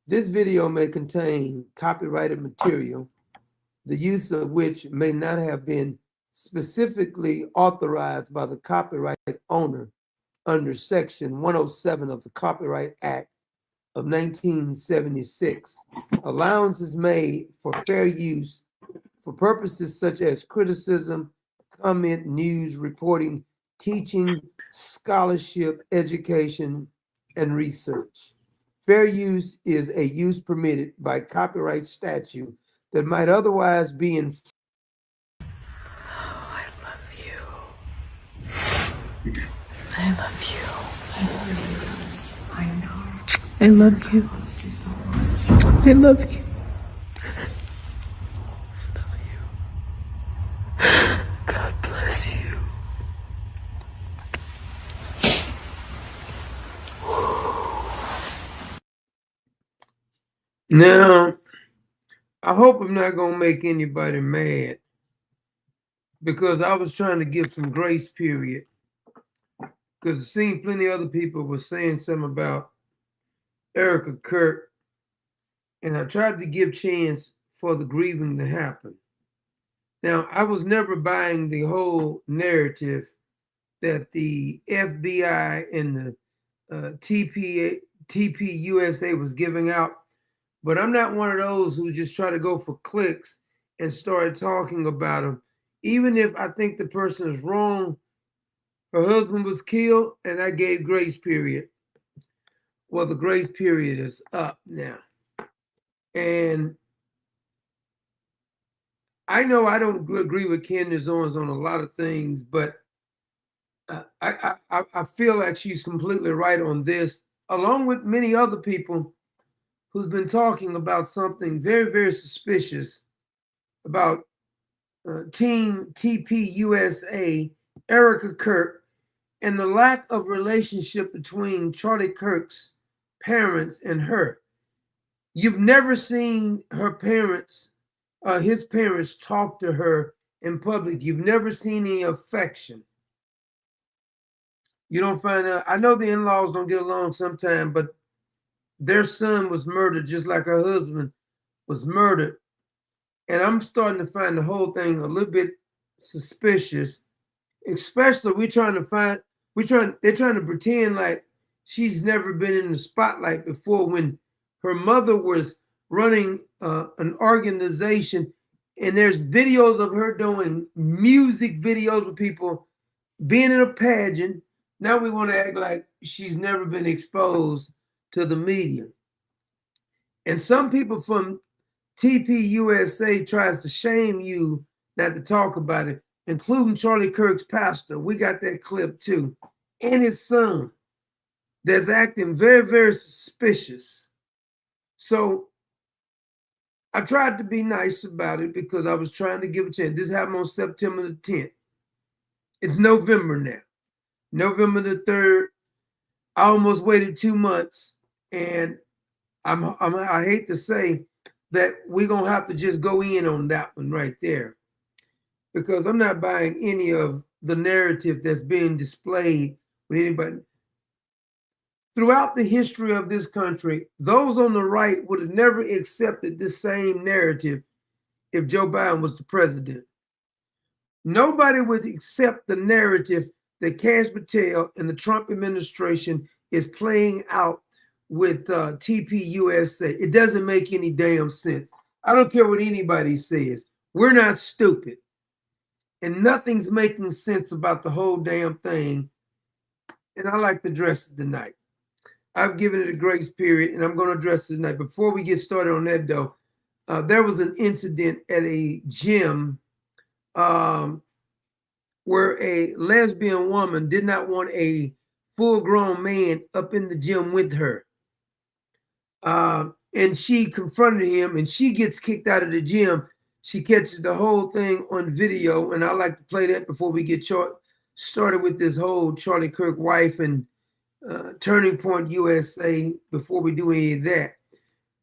This video may contain copyrighted material, the use of which may not have been specifically authorized by the copyright owner under Section 107 of the Copyright Act of 1976. Allowance is made for fair use for purposes such as criticism, comment, news, reporting, teaching, scholarship, education, and research. Fair use is a use permitted by copyright statute that might otherwise be in. Oh, I love you. I love you. I love you. I know. I love you. I love you so much. I love you. I love you. God bless you. Now, I hope I'm not going to make anybody mad because I was trying to give some grace period because it seemed plenty of other people were saying something about Erika Kirk, and I tried to give chance for the grieving to happen. Now, I was never buying the whole narrative that the FBI and the TPUSA was giving out, but I'm not one of those who just try to go for clicks and start talking about them. Even if I think the person is wrong, her husband was killed, and I gave grace period. Well, the grace period is up now. And I know I don't agree with Candace Owens on a lot of things, but I feel like she's completely right on this, along with many other people who's been talking about something very, very suspicious about Team TPUSA, Erika Kirk, and the lack of relationship between Charlie Kirk's parents and her. You've never seen her parents, his parents, talk to her in public. You've never seen any affection. You don't find out. I know the in-laws don't get along sometimes, but their son was murdered just like her husband was murdered. And I'm starting to find the whole thing a little bit suspicious. Especially they're trying to pretend like she's never been in the spotlight before when her mother was running an organization, and there's videos of her doing music videos with people, being in a pageant. Now we want to act like she's never been exposed to the media. And some people from TPUSA tries to shame you not to talk about it, including Charlie Kirk's pastor. We got that clip too. And his son that's acting very, very suspicious. So I tried to be nice about it because I was trying to give a chance. This happened on September the 10th. It's November now. November the 3rd. I almost waited 2 months, and I hate to say that we're gonna have to just go in on that one right there, because I'm not buying any of the narrative that's being displayed with anybody. Throughout the history of this country, those on the right would have never accepted this same narrative if Joe Biden was the president. Nobody would accept the narrative that Cash Patel and the Trump administration is playing out with TPUSA. It doesn't make any damn sense. I don't care what anybody says. We're not stupid. And nothing's making sense about the whole damn thing. And I like to address it tonight. I've given it a grace period, and I'm going to address it tonight. Before we get started on that, though, there was an incident at a gym where a lesbian woman did not want a full-grown man up in the gym with her. And she confronted him, and she gets kicked out of the gym. She catches the whole thing on video, and I like to play that before we get started with this whole Charlie Kirk wife and Turning Point USA, before we do any of that,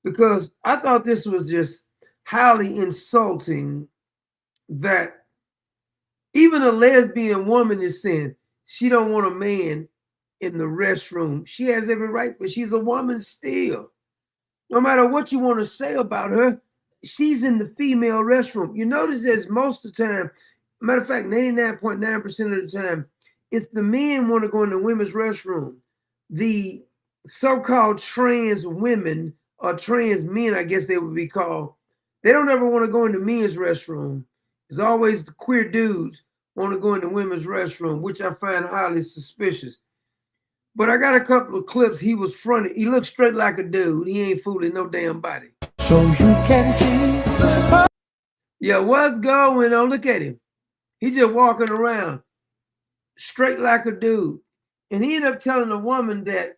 because I thought this was just highly insulting that even a lesbian woman is saying she don't want a man in the restroom. She has every right, but she's a woman still. No matter what you want to say about her, she's in the female restroom. You notice that most of the time, matter of fact, 99.9% of the time, it's the men want to go in the women's restroom. The so-called trans women or trans men, I guess they would be called, they don't ever want to go in the men's restroom. It's always the queer dudes want to go in the women's restroom, which I find highly suspicious. But I got a couple of clips. He was fronted. He looked straight like a dude. He ain't fooling no damn body. So you can see. Yeah, what's going on? Look at him. He just walking around straight like a dude. And he ended up telling a woman that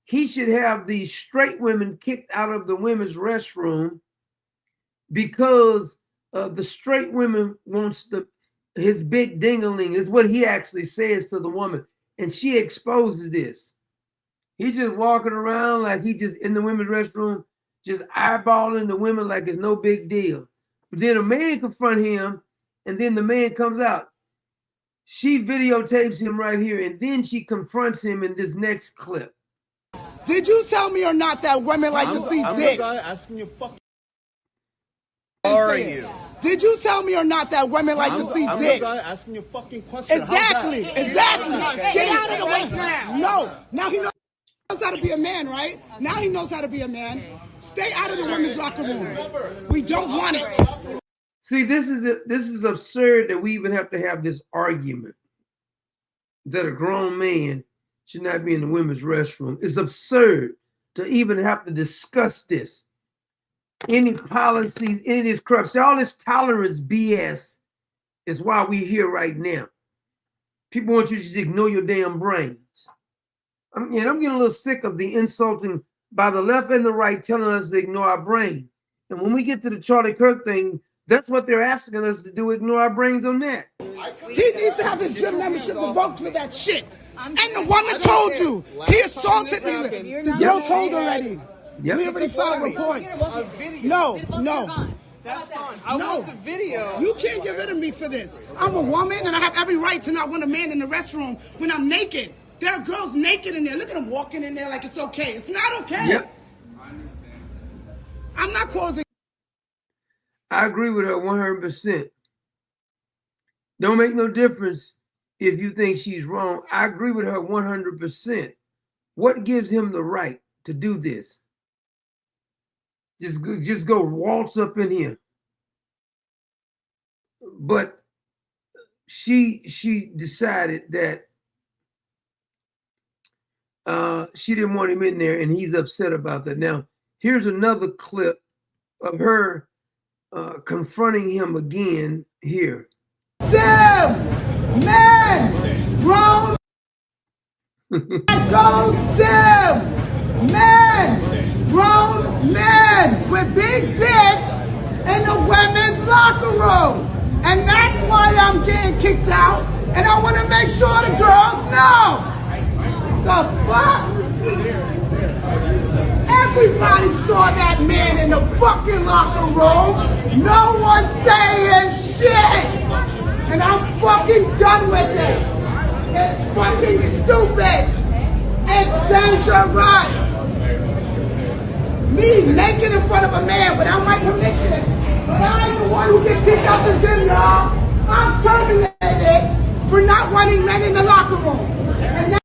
he should have these straight women kicked out of the women's restroom because the straight women wants his big ding-a-ling is what he actually says to the woman. And she exposes this. He just walking around like he just in the women's restroom, just eyeballing the women like it's no big deal. But then a man confront him, and then the man comes out. She videotapes him right here, and then she confronts him in this next clip. Did you tell me or not that women like to see dick? I'm the guy asking you fucking. How are you? Did you tell me or not that women like to see I'm dick? the guy asking you fucking question. Exactly, exactly. Get out of the way now. No, now he knows how to be a man, right? Now he knows how to be a man. Stay out of the women's locker room. We don't want it. See, this is absurd that we even have to have this argument that a grown man should not be in the women's restroom. It's absurd to even have to discuss this. Any policies, any of this crap. See, all this tolerance BS is why we're here right now. People want you to just ignore your damn brains. I'm getting a little sick of the insulting by the left and the right telling us to ignore our brain. And when we get to the Charlie Kirk thing, that's what they're asking us to do, ignore our brains on that. He needs to have his gym membership revoked for that shit. And the woman told you. He assaulted me. The girl told already. Yep. We already filed reports. No. That's fine. I want the video. You can't get rid of me for this. I'm a woman and I have every right to not want a man in the restroom when I'm naked. There are girls naked in there. Look at them walking in there like it's okay. It's not okay. Yep. I understand. I'm not causing. I agree with her 100%. Don't make no difference if you think she's wrong. I agree with her 100%. What gives him the right to do this? Just go waltz up in here. But she decided that she didn't want him in there, and he's upset about that. Now, here's another clip of her confronting him again here. Jim! Men! Grown! Go Jim! Men! Grown men with big dicks in the women's locker room. And that's why I'm getting kicked out. And I want to make sure the girls know. The fuck? Everybody saw that man in the fucking locker room. No one's saying shit. And I'm fucking done with it. It's fucking stupid. It's dangerous. Me naked in front of a man without my permission. But I ain't the one who gets kicked out the gym, y'all. I'm terminated for not wanting men in the locker room. And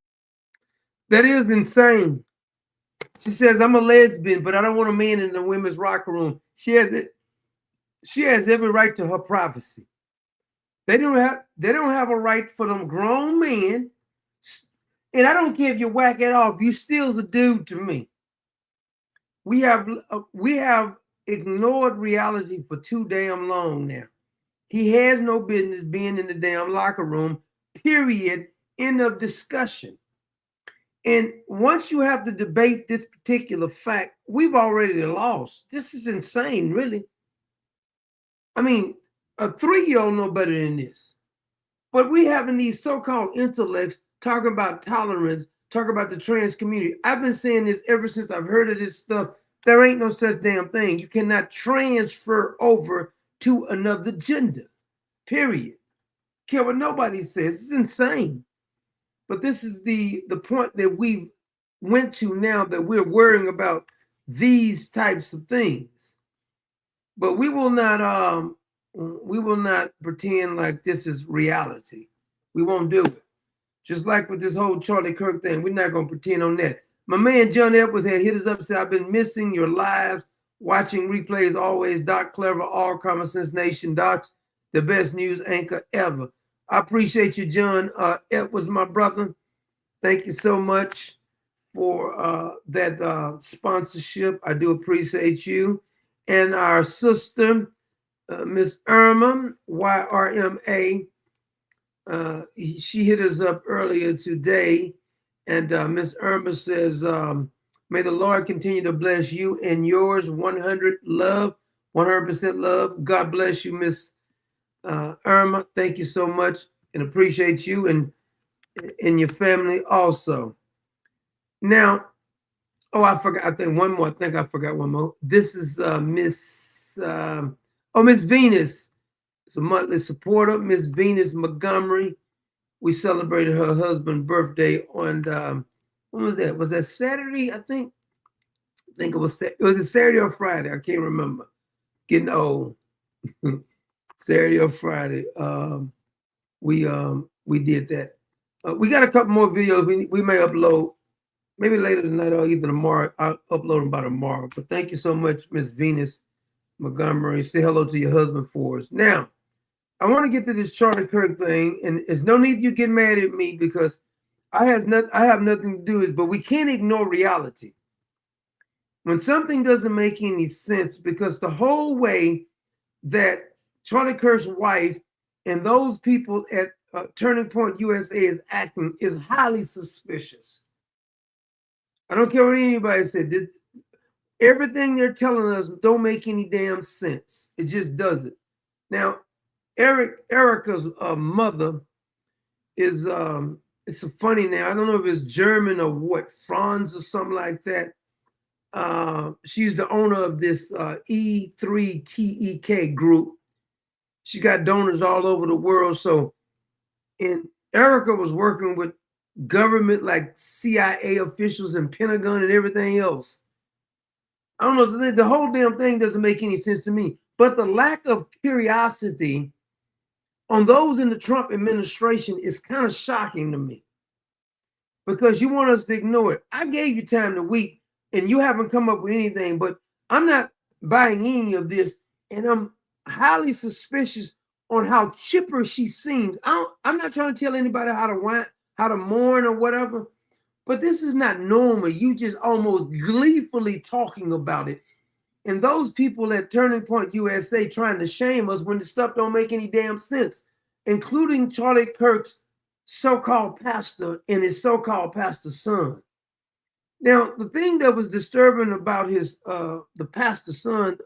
that is insane. She says, I'm a lesbian, but I don't want a man in the women's locker room. She has every right to her privacy. They don't have a right for them grown men. And I don't care if you whack it off, you still's a dude to me. We have ignored reality for too damn long now. He has no business being in the damn locker room, period, end of discussion. And once you have to debate this particular fact, we've already lost. This is insane, really. I mean, a 3-year-old know better than this. But we having these so-called intellects talking about tolerance, talking about the trans community. I've been saying this ever since I've heard of this stuff. There ain't no such damn thing. You cannot transfer over to another gender, period. Care what nobody says. It's insane. But this is the point that we went to now, that we're worrying about these types of things. But we will not pretend like this is reality. We won't do it. Just like with this whole Charlie Kirk thing, we're not gonna pretend on that. My man John Edwards had hit us up, said, I've been missing your lives, watching replays always. Doc Clever, all Common Sense Nation. Doc's the best news anchor ever. I appreciate you, John Edwards, my brother. Thank you so much for that sponsorship. I do appreciate you. And our sister, Miss Irma, YRMA, she hit us up earlier today. And Miss Irma says, may the Lord continue to bless you and yours. 100% love. God bless you, Miss Irma. Thank you so much and appreciate you and your family also. Now, I forgot. I think one more. I think I forgot one more. This is Miss Venus. It's a monthly supporter, Miss Venus Montgomery. We celebrated her husband's birthday on when was that? Was that Saturday? I think it was a Saturday or Friday. I can't remember. Getting old. Saturday or Friday. We did that. We got a couple more videos we may upload maybe later tonight or either tomorrow. I'll upload them by tomorrow. But thank you so much, Miss Venus Montgomery. Say hello to your husband for us. Now, I want to get to this Charlie Kirk thing, and there's no need you get mad at me because I have nothing to do with it, but we can't ignore reality. When something doesn't make any sense, because the whole way that Charlie Kirk's wife and those people at Turning Point USA is acting is highly suspicious. I don't care what anybody said. Everything they're telling us don't make any damn sense. It just doesn't. Now, Erika's mother is it's a funny name. I don't know if it's German or what, Franz or something like that. She's the owner of this E3TEK group. She got donors all over the world. So, and Erika was working with government like CIA officials and Pentagon and everything else. I don't know. The whole damn thing doesn't make any sense to me. But the lack of curiosity on those in the Trump administration is kind of shocking to me because you want us to ignore it. I gave you time to weep and you haven't come up with anything, but I'm not buying any of this. And I'm highly suspicious on how chipper she seems. I'm not trying to tell anybody how to mourn or whatever, but this is not normal. You just almost gleefully talking about it. And those people at Turning Point USA trying to shame us when the stuff don't make any damn sense, including Charlie Kirk's so-called pastor and his so-called pastor's son. Now, the thing that was disturbing about his the pastor's son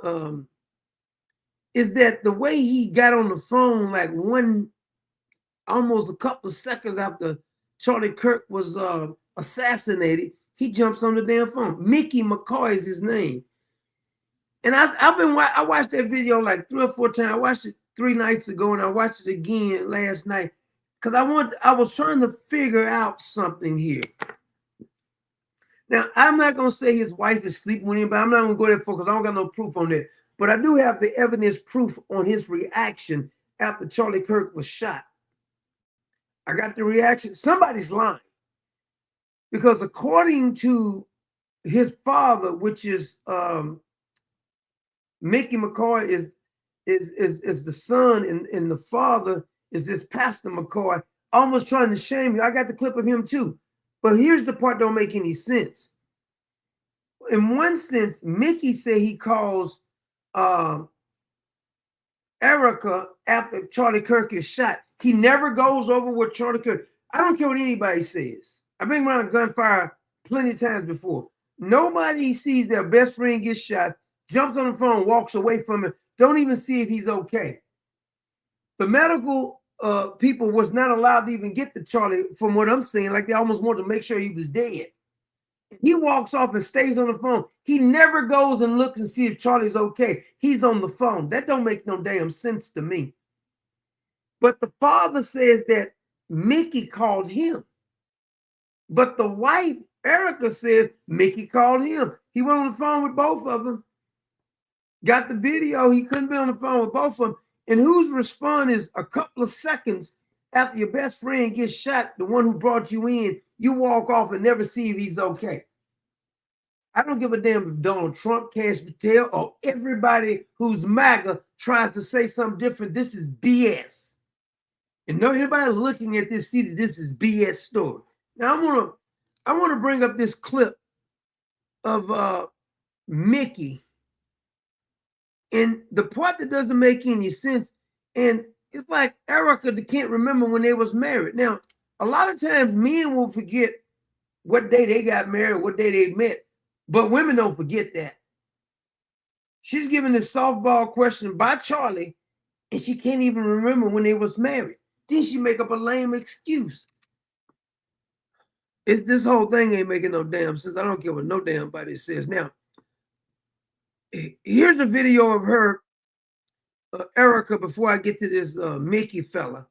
is that the way he got on the phone, like almost a couple of seconds after Charlie Kirk was assassinated, he jumps on the damn phone. Mickey McCoy is his name. And I watched that video like 3 or 4 times. I watched it 3 nights ago and I watched it again last night because I was trying to figure out something here. Now, I'm not going to say his wife is sleeping with him, but I'm not going to go there for because I don't got no proof on that. But I do have the evidence proof on his reaction after Charlie Kirk was shot. I got the reaction. Somebody's lying. Because according to his father, which is Mickey McCoy is the son, and the father is this Pastor McCoy, almost trying to shame you. I got the clip of him too. But here's the part that don't make any sense. In one sense, Mickey said he calls Erika after Charlie Kirk is shot. He never goes over what Charlie Kirk. I don't care what anybody says. I've been around gunfire plenty of times before. Nobody sees their best friend get shot, jumps on the phone, walks away from him, don't even see if he's okay. The medical people was not allowed to even get to Charlie, from what I'm saying, like they almost wanted to make sure he was dead. He walks off and stays on the phone. He never goes and looks and see if Charlie's okay. He's on the phone. That don't make no damn sense to me. But the father says that Mickey called him. But the wife, Erika, says Mickey called him. He went on the phone with both of them. Got the video. He couldn't be on the phone with both of them. And whose response is a couple of seconds after your best friend gets shot, the one who brought you in, you walk off and never see if he's okay. I don't give a damn if Donald Trump, Cash Patel, or everybody who's MAGA tries to say something different. This is BS. And no anybody looking at this see that this is BS story. Now I want to bring up this clip of Mickey. And the part that doesn't make any sense, and it's like Erika that can't remember when they was married. Now, a lot of times men will forget what day they got married, what day they met, but women don't forget that. She's given this softball question by Charlie, and she can't even remember when they was married. Then she make up a lame excuse. It's this whole thing ain't making no damn sense. I don't care what no damn body says. Now, here's a video of her, Erika, before I get to this Mickey fella.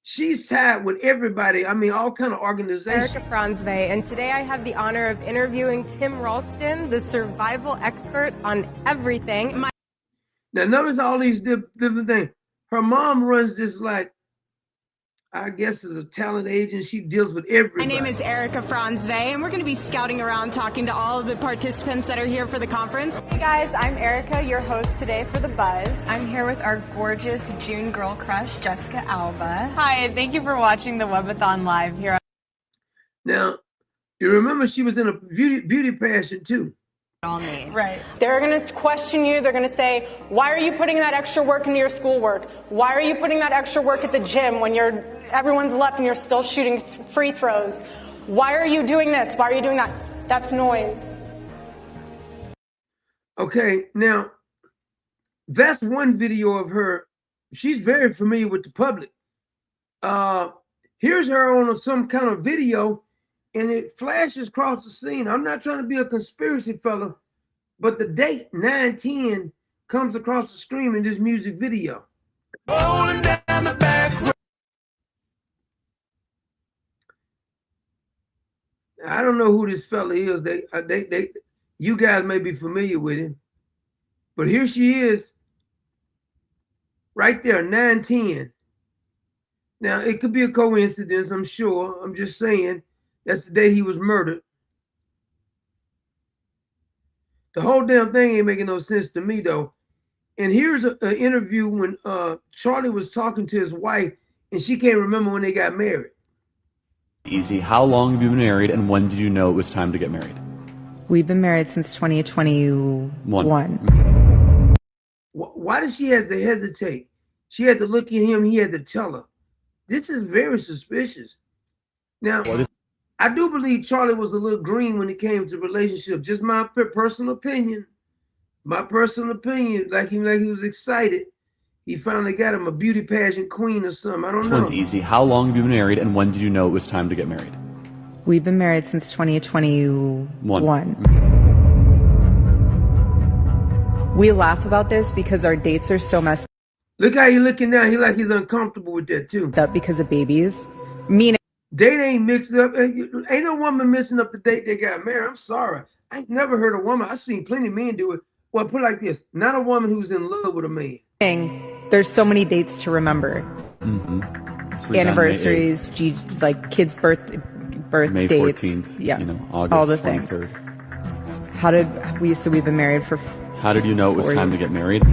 She's tied with everybody. I mean, all kind of organizations. Erika Franzwey, and today I have the honor of interviewing Tim Ralston, the survival expert on everything. Now, notice all these different things. Her mom runs this, like, I guess, as a talent agent. She deals with everybody. My name is Erika Franzwey, and we're going to be scouting around talking to all of the participants that are here for the conference. Hey guys, I'm Erika, your host today for The Buzz. I'm here with our gorgeous June girl crush, Jessica Alba. Hi, and thank you for watching the Webathon Live here. Now, you remember she was in a beauty pageant too. All me. Right. They're going to question you. They're going to say, why are you putting that extra work into your schoolwork? Why are you putting that extra work at the gym when everyone's left and you're still shooting free throws? Why are you doing this? Why are you doing that? That's noise. Okay, now, that's one video of her. She's very familiar with the public. Here's her on some kind of video, and it flashes across the scene. I'm not trying to be a conspiracy fella, but the date 9/10 comes across the screen in this music video. Rolling down the back road. I don't know who this fella is. You guys may be familiar with him, but here she is, right there, 9/10. Now it could be a coincidence, I'm sure. I'm just saying. That's the day he was murdered. The whole damn thing ain't making no sense to me, though. And here's an interview when Charlie was talking to his wife, and she can't remember when they got married. Easy. How long have you been married, and when did you know it was time to get married? We've been married since 2021. Why did she have to hesitate? She had to look at him. He had to tell her. This is very suspicious. Now, I do believe Charlie was a little green when it came to relationships. Just my personal opinion. My personal opinion. Like he was excited. He finally got him a beauty pageant queen or something. I don't know. This one's easy. How long have you been married, and when did you know it was time to get married? We've been married since 2021. We laugh about this because our dates are so messed Look how he's looking now. He's uncomfortable with that too. up because of babies. Me and Date ain't mixed up. Ain't no woman messing up the date they got married. I'm sorry. I ain't never heard a woman. I've seen plenty of men do it. Well, put it like this. Not a woman who's in love with a man. there's so many dates to remember. Mm-hmm. Anniversaries, like kids' birth May dates. 14th, Yeah. August all the 23rd. things. So we've been married for How did you know it was 4 time years. to get married?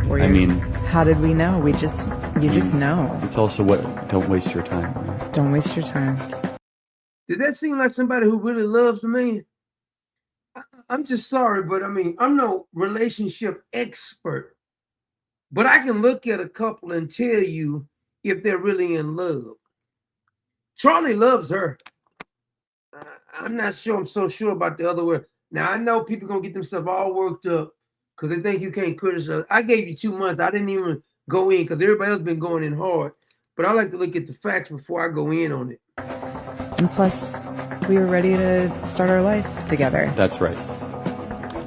4 years. I mean, how did we know? You just know. it's also don't waste your time. Right? Don't waste your time. Did that seem like somebody who really loves a man? I'm just sorry, but I mean, I'm no relationship expert, but I can look at a couple and tell you if they're really in love. Charlie loves her. I'm not sure. I'm so sure about the other way. Now, I know people going to get themselves all worked up because they think you can't criticize. I gave you 2 months. I didn't even go in because everybody else been going in hard. But I like to look at the facts before I go in on it. And plus, we were ready to start our life together. That's right.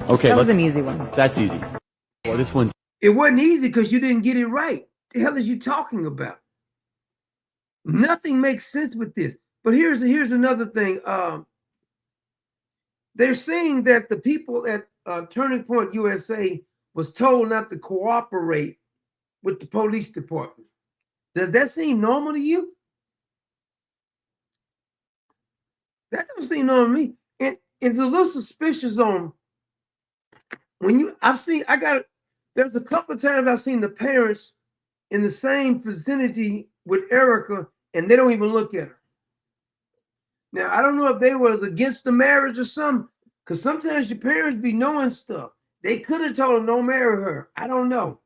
Okay, That was an easy one. That's easy. Well, this one's It wasn't easy because you didn't get it right. The hell is you talking about? Nothing makes sense with this. But here's another thing. They're saying that the people at Turning Point USA was told not to cooperate with the police department. Does that seem normal to you? That doesn't seem normal to me. And it's a little suspicious on when you. There's a couple of times I've seen the parents in the same vicinity with Erika, and they don't even look at her. Now, I don't know if they were against the marriage or something, because sometimes your parents be knowing stuff. They could have told them don't marry her. I don't know.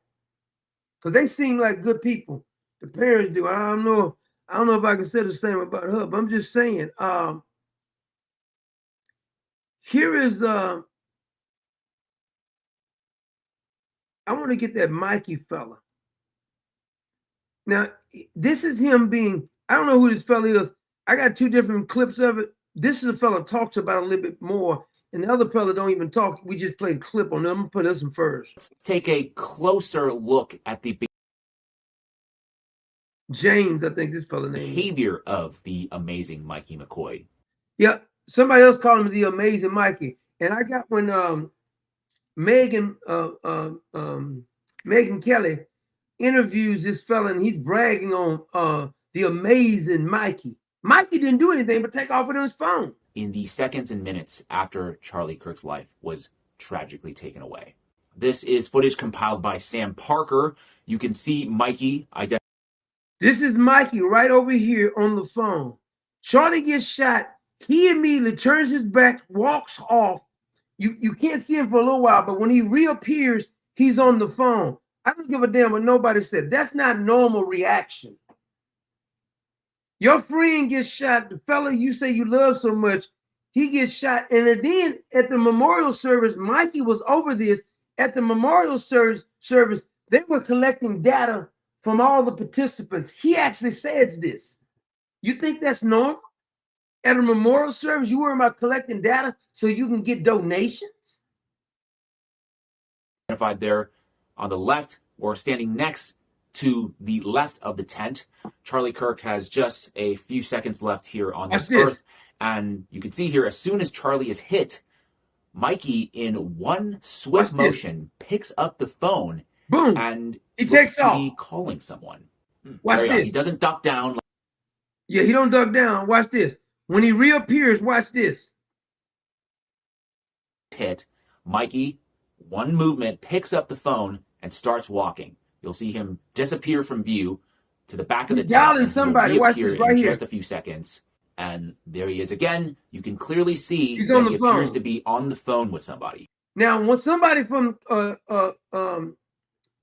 Because they seem like good people. The parents do. I don't know if I can say the same about her, but I'm just saying. Here is I want to get that Mikey fella. Now, this is him being, I don't know who this fella is. I got two different clips of it. This is a fella talks about a little bit more, and the other fella don't even talk. We just played a clip on them. I'm gonna put this one first. Let's take a closer look at the James, I think this fella name behavior of the amazing Mikey McCoy. Yeah, somebody else called him the amazing Mikey. And I got when Megan Kelly interviews this fella, and he's bragging on the amazing Mikey. Mikey didn't do anything but take off with his phone. In the seconds and minutes after Charlie Kirk's life was tragically taken away. This is footage compiled by Sam Parker. You can see Mikey identified. This is Mikey right over here on the phone. Charlie gets shot. He immediately turns his back, walks off. You can't see him for a little while, but when he reappears, he's on the phone. I don't give a damn what nobody said. That's not normal reaction. Your friend gets shot. The fella you say you love so much, he gets shot. And then at the memorial service, Mikey was over this. At the memorial service, they were collecting data from all the participants. He actually says this. You think that's normal? At a memorial service, you worry about collecting data so you can get donations? Identified there on the left, or standing next to the left of the tent. Charlie Kirk has just a few seconds left here on this earth. And you can see here, as soon as Charlie is hit, Mikey, in one swift motion, picks up the phone. Boom. And he takes off. Be calling someone. Watch this. He doesn't duck down. Yeah, he don't duck down. Watch this. When he reappears, watch this. Hit. Mikey, one movement, picks up the phone and starts walking. You'll see him disappear from view to the back of the tent. Dialing somebody. Watch this right here. Just a few seconds. And there he is again. You can clearly see he's that on the he phone. Appears to be on the phone with somebody. Now, when somebody from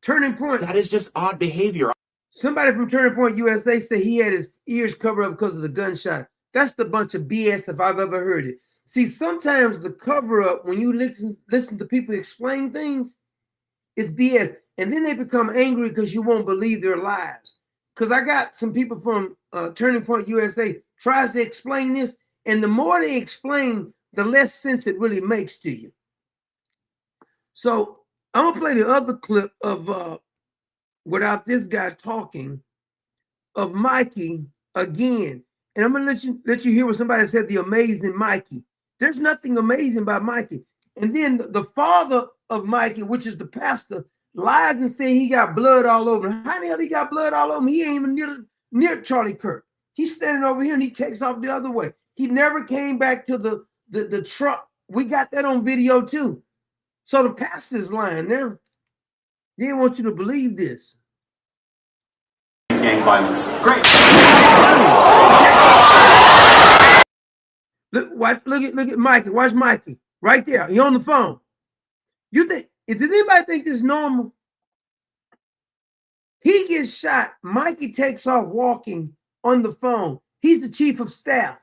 Turning Point. That is just odd behavior. Somebody from Turning Point USA said he had his ears covered up because of the gunshot. That's the bunch of BS if I've ever heard it. See, sometimes the cover up, when you listen to people explain things, it's BS. And then they become angry because you won't believe their lies. Because I got some people from Turning Point USA tries to explain this, and the more they explain, the less sense it really makes to you. So I'm gonna play the other clip of without this guy talking of Mikey again. And I'm gonna let you hear what somebody said, the amazing Mikey. There's nothing amazing about Mikey. And then the father of Mikey, which is the pastor, lies and say he got blood all over him. How the hell he got blood all over him? He ain't even near Charlie Kirk. He's standing over here and he takes off the other way. He never came back to the truck. We got that on video too. So the pastor's lying now. They didn't want you to believe this. Gang violence. Great. Look at Mikey. Watch Mikey. Right there. He on the phone. You think, does anybody think this is normal? He gets shot. Mikey takes off walking on the phone. He's the chief of staff.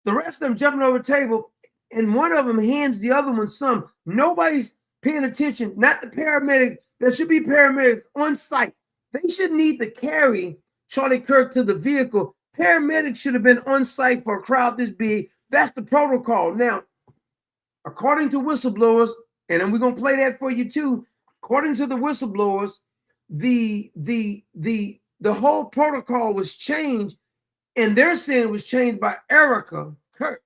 The rest of them jumping over the table, and one of them hands the other one some. Nobody's paying attention. Not the paramedics. There should be paramedics on site. They shouldn't need to carry Charlie Kirk to the vehicle. Paramedics should have been on site for a crowd this big. That's the protocol. Now, according to whistleblowers, and then we're gonna play that for you too. According to the whistleblowers, the whole protocol was changed And they're saying it was changed by Erika Kirk.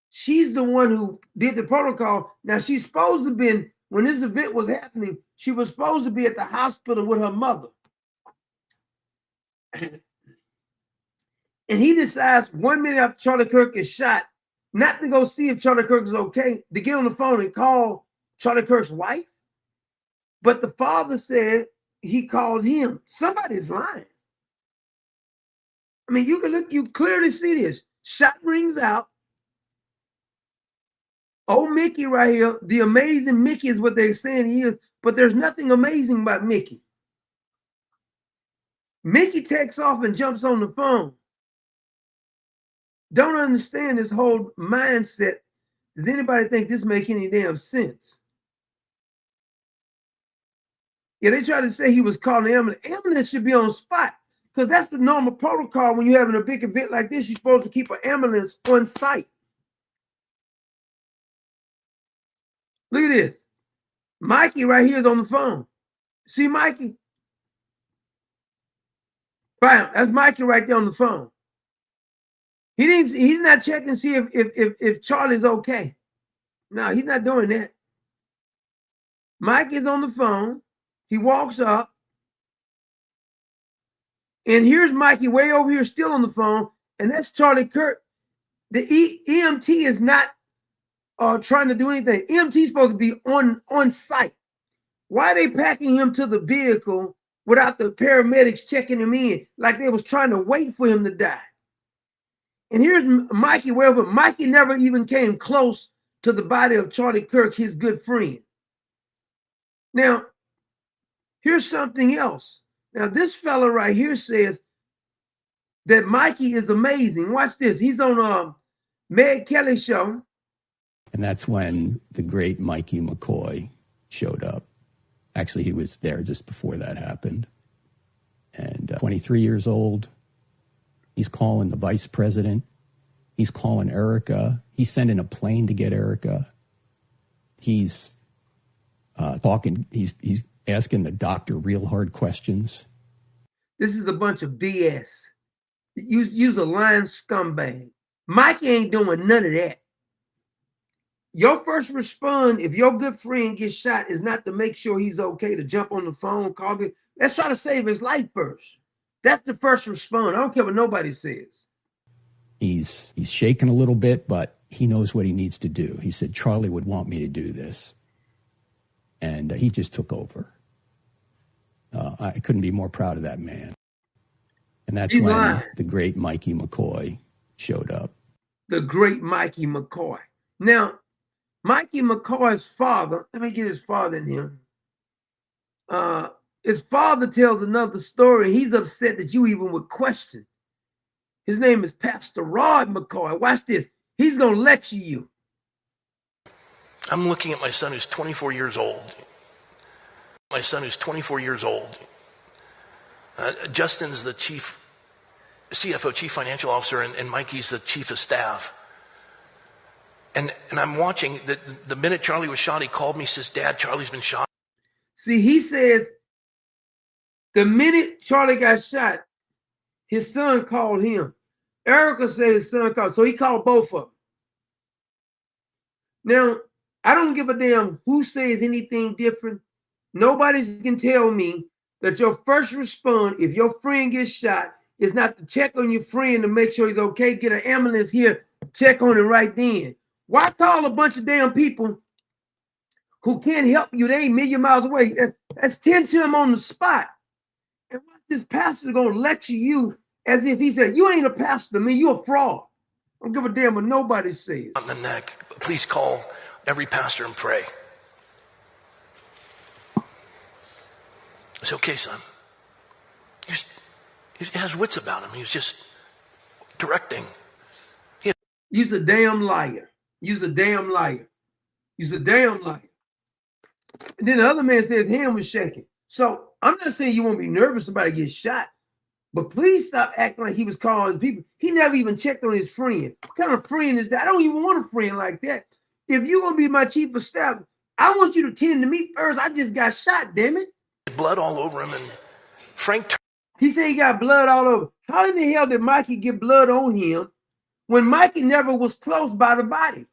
She's the one who did the protocol. Now, she's supposed to have been, when this event was happening, she was supposed to be at the hospital with her mother. And he decides 1 minute after Charlie Kirk is shot, not to go see if Charlie Kirk is okay, to get on the phone and call Charlie Kirk's wife. But the father said he called him. Somebody's lying. I mean, you can look, you clearly see this. Shot rings out. Old Mickey right here, the amazing Mickey is what they're saying he is, but there's nothing amazing about Mickey. Mickey takes off and jumps on the phone. Don't understand this whole mindset. Does anybody think this make any damn sense? Yeah, they try to say he was calling the ambulance. Ambulance should be on spot because that's the normal protocol when you're having a big event like this. You're supposed to keep an ambulance on site. Look at this. Mikey right here is on the phone. See Mikey? Bam, that's Mikey right there on the phone. He's not checking to see if Charlie's okay. No, he's not doing that. Mikey's on the phone. He walks up. And here's Mikey way over here still on the phone. And that's Charlie Kirk. The EMT is not trying to do anything. EMT is supposed to be on site. Why are they packing him to the vehicle without the paramedics checking him in like they was trying to wait for him to die? And here's Mikey way over. Mikey never even came close to the body of Charlie Kirk, his good friend. Now, here's something else. Now, this fella right here says that Mikey is amazing. Watch this. He's on Meg Kelly show. And that's when the great Mikey McCoy showed up. Actually, he was there just before that happened. And 23 years old. He's calling the vice president. He's calling Erika. He's sending a plane to get Erika. He's talking. He's asking the doctor real hard questions. This is a bunch of BS. Use a lying scumbag. Mikey ain't doing none of that. Your first respond, if your good friend gets shot, is not to make sure he's okay, to jump on the phone, call me. Let's try to save his life first. That's the first response. I don't care what nobody says. He's shaking a little bit, but he knows what he needs to do. He said, Charlie would want me to do this. And he just took over. I couldn't be more proud of that man. And that's when the great Mikey McCoy showed up. The great Mikey McCoy. Now, Mikey McCoy's father, let me get his father in here. His father tells another story. He's upset that you even would question. His name is Pastor Rod McCoy. Watch this. He's going to lecture you. I'm looking at my son who's 24 years old. My son who's 24 years old. Justin's the CFO, chief financial officer, and Mikey's the chief of staff. And I'm watching, the minute Charlie was shot, he called me, says, Dad, Charlie's been shot. See, he says, the minute Charlie got shot, his son called him. Erika said his son called, so he called both of them. Now, I don't give a damn who says anything different. Nobody can tell me that your first response, if your friend gets shot, is not to check on your friend to make sure he's okay, get an ambulance here, check on it right then. Why call a bunch of damn people who can't help you? They ain't a million miles away. That's 10 to him on the spot. And what this pastor's going to lecture you as if he said, you ain't a pastor to me, you a fraud. I don't give a damn what nobody says. On the neck, please call every pastor and pray. I said, okay, son. He has wits about him. He was just directing. You's a damn liar. You's a damn liar. You's a damn liar. And then the other man says his hand was shaking. So I'm not saying you won't be nervous about it gets shot, but please stop acting like he was calling people. He never even checked on his friend. What kind of friend is that? I don't even want a friend like that. If you're gonna be my chief of staff, I want you to tend to me first. I just got shot, damn it. Blood all over him, and Frank He said he got blood all over. How in the hell did Mikey get blood on him when Mikey never was close by the body?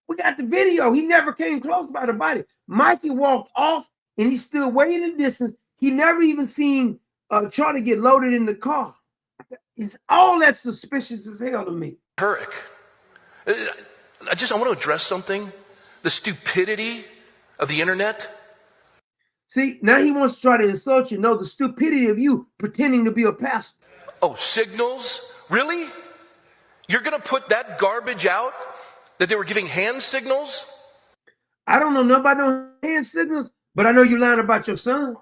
We got the video. He never came close by the body. Mikey walked off and he stood way in the distance. He never even seen Charlie get loaded in the car. It's all that suspicious as hell to me. Kirk, I want to address something. The stupidity of the internet. See, now he wants to try to insult you. No, the stupidity of you pretending to be a pastor. Oh, signals? Really? You're going to put that garbage out? That they were giving hand signals? I don't know nobody no hand signals, but I know you're lying about your son.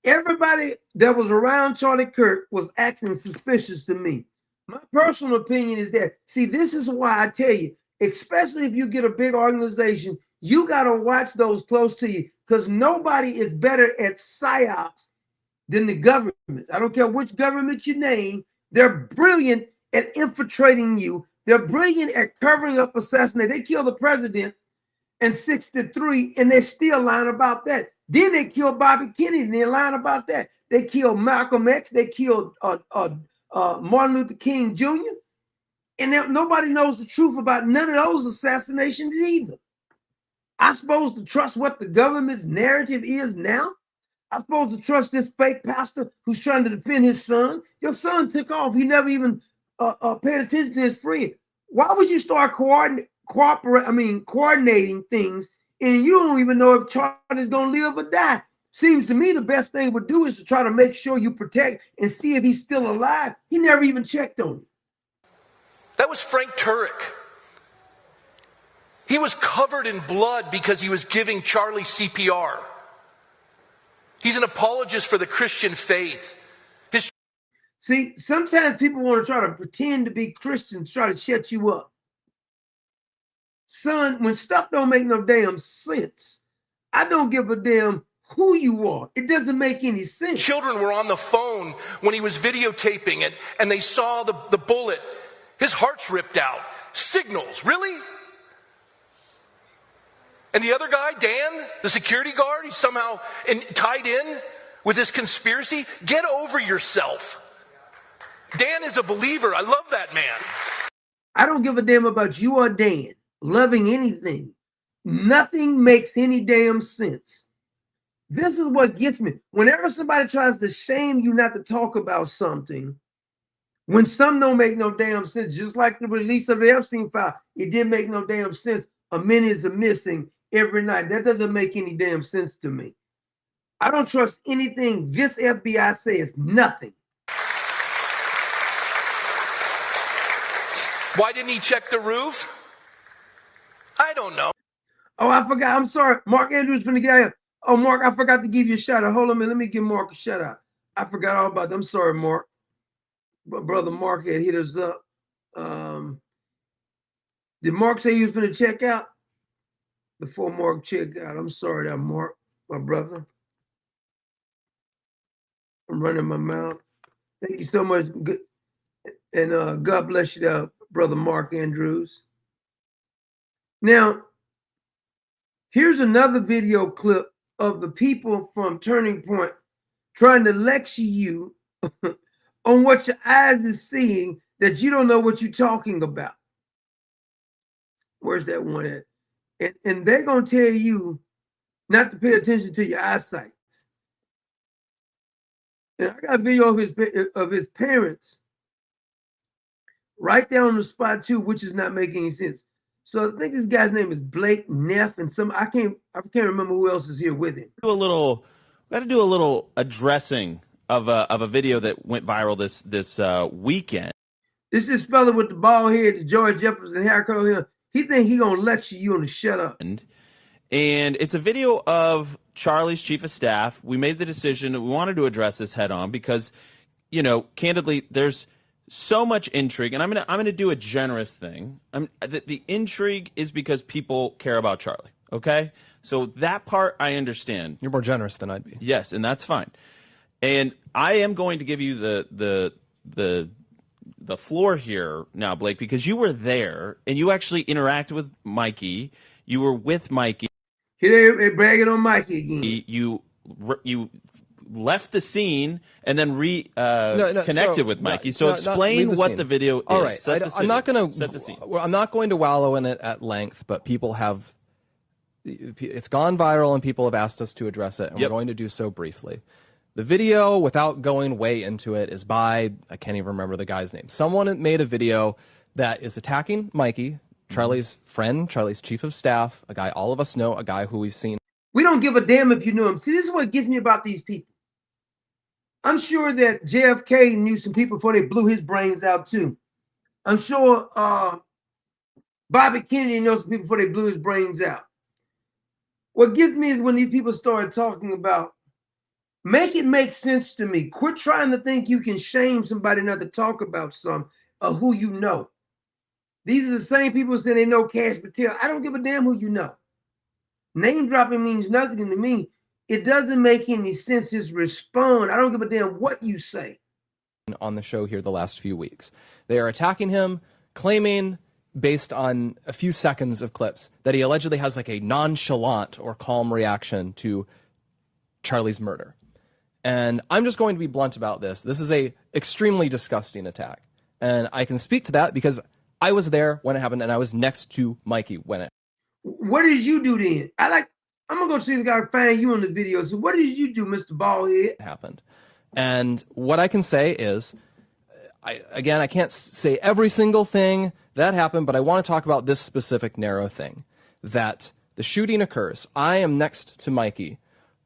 Everybody that was around Charlie Kirk was acting suspicious to me. My personal opinion is that, see, this is why I tell you, especially if you get a big organization, you got to watch those close to you because nobody is better at psyops than the governments. I don't care which government you name. They're brilliant at infiltrating you. They're brilliant at covering up assassination. They killed the president in '63, and they're still lying about that. Then they killed Bobby Kennedy, and they're lying about that. They killed Malcolm X. They killed Martin Luther King Jr., and nobody knows the truth about none of those assassinations either. I'm supposed to trust what the government's narrative is now? I'm supposed to trust this fake pastor who's trying to defend his son? Your son took off. He never even paid attention to his friend. Why would you start coordinating things and you don't even know if Charlie's going to live or die? Seems to me the best thing would do is to try to make sure you protect and see if he's still alive. He never even checked on him. That was Frank Turek. He was covered in blood because he was giving Charlie CPR. He's an apologist for the Christian faith. See, sometimes people want to try to pretend to be Christians, try to shut you up. Son, when stuff don't make no damn sense, I don't give a damn who you are. It doesn't make any sense. Children were on the phone when he was videotaping it, and they saw the bullet. His heart's ripped out. Signals, really? And the other guy, Dan, the security guard, he's somehow tied in with this conspiracy. Get over yourself. Dan is a believer. I love that man. I don't give a damn about you or Dan loving anything. Nothing makes any damn sense. This is what gets me. Whenever somebody tries to shame you not to talk about something, when some don't make no damn sense, just like the release of the Epstein file, it didn't make no damn sense. Minutes are missing every night. That doesn't make any damn sense to me. I don't trust anything this FBI says, nothing. Why didn't he check the roof? I don't know. Oh, I forgot. I'm sorry. Mark Andrews going to get out here. Oh, Mark, I forgot to give you a shout out. Hold on a minute. Let me give Mark a shout out. I forgot all about that. I'm sorry, Mark. But brother Mark had hit us up. Did Mark say he was going to check out? Before Mark checked out. I'm sorry that Mark, my brother. I'm running my mouth. Thank you so much. Good. And God bless you there, brother Mark Andrews. Now, here's another video clip of the people from Turning Point trying to lecture you on what your eyes is seeing that you don't know what you're talking about. Where's that one at? And they're going to tell you not to pay attention to your eyesight. And I got a video of his parents right there on the spot too, which is not making any sense. So I think this guy's name is Blake Neff, and I can't remember who else is here with him. We got to do a little addressing of a video that went viral this weekend. This is fella with the bald head, the George Jefferson haircut here. He think he gonna lecture you on the shut up. And it's a video of Charlie's chief of staff. We made the decision that we wanted to address this head on because, you know, candidly, there's so much intrigue, and I'm gonna do a generous thing. The intrigue is because people care about Charlie. Okay, so that part I understand. You're more generous than I'd be. Yes, and that's fine. And I am going to give you the floor here now, Blake, because you were there and you actually interacted with Mikey. You were with Mikey. Here they bragging on Mikey again. You left the scene and then connected with Mikey. So explain what the video is. All right, I'm not going to set the scene. I'm not going to wallow in it at length, but people have. It's gone viral and people have asked us to address it, and we're going to do so briefly. The video, without going way into it, is by, I can't even remember the guy's name. Someone made a video that is attacking Mikey, Charlie's friend, Charlie's chief of staff, a guy all of us know, a guy who we've seen. We don't give a damn if you knew him. See, this is what gets me about these people. I'm sure that JFK knew some people before they blew his brains out too. I'm sure Bobby Kennedy knows some people before they blew his brains out. What gets me is when these people started talking about, make it make sense to me. Quit trying to think you can shame somebody not to talk about some of who you know. These are the same people saying they know Cash Patel. I don't give a damn who you know. Name dropping means nothing to me. It doesn't make any sense. Just respond. I don't give a damn what you say. On the show here the last few weeks, they are attacking him, claiming, based on a few seconds of clips, that he allegedly has like a nonchalant or calm reaction to Charlie's murder. And I'm just going to be blunt about this. This is a extremely disgusting attack. And I can speak to that because I was there when it happened and I was next to Mikey when it. What did you do then? I'm gonna go see if I can find you on the video. So what did you do, Mr. Ballhead? Happened. And what I can say is, I can't say every single thing that happened, but I want to talk about this specific narrow thing. That the shooting occurs. I am next to Mikey.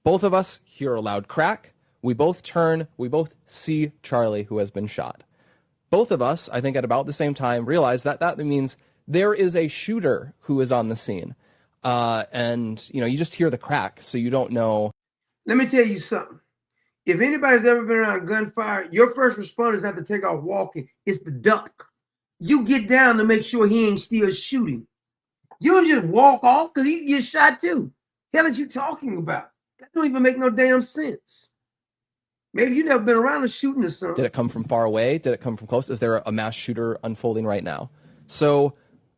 Both of us hear a loud crack. We both turn. We both see Charlie, who has been shot. Both of us, I think at about the same time, realize that that means there is a shooter who is on the scene. And, you know, you just hear the crack, so you don't know. Let me tell you something. If anybody's ever been around gunfire, your first responder is not to take off walking. It's the duck. You get down to make sure he ain't still shooting. You don't just walk off because he can get shot too. Hell is you talking about? That don't even make no damn sense. Maybe you never been around a shooting or something. Did it come from far away? Did it come from close? Is there a mass shooter unfolding right now? So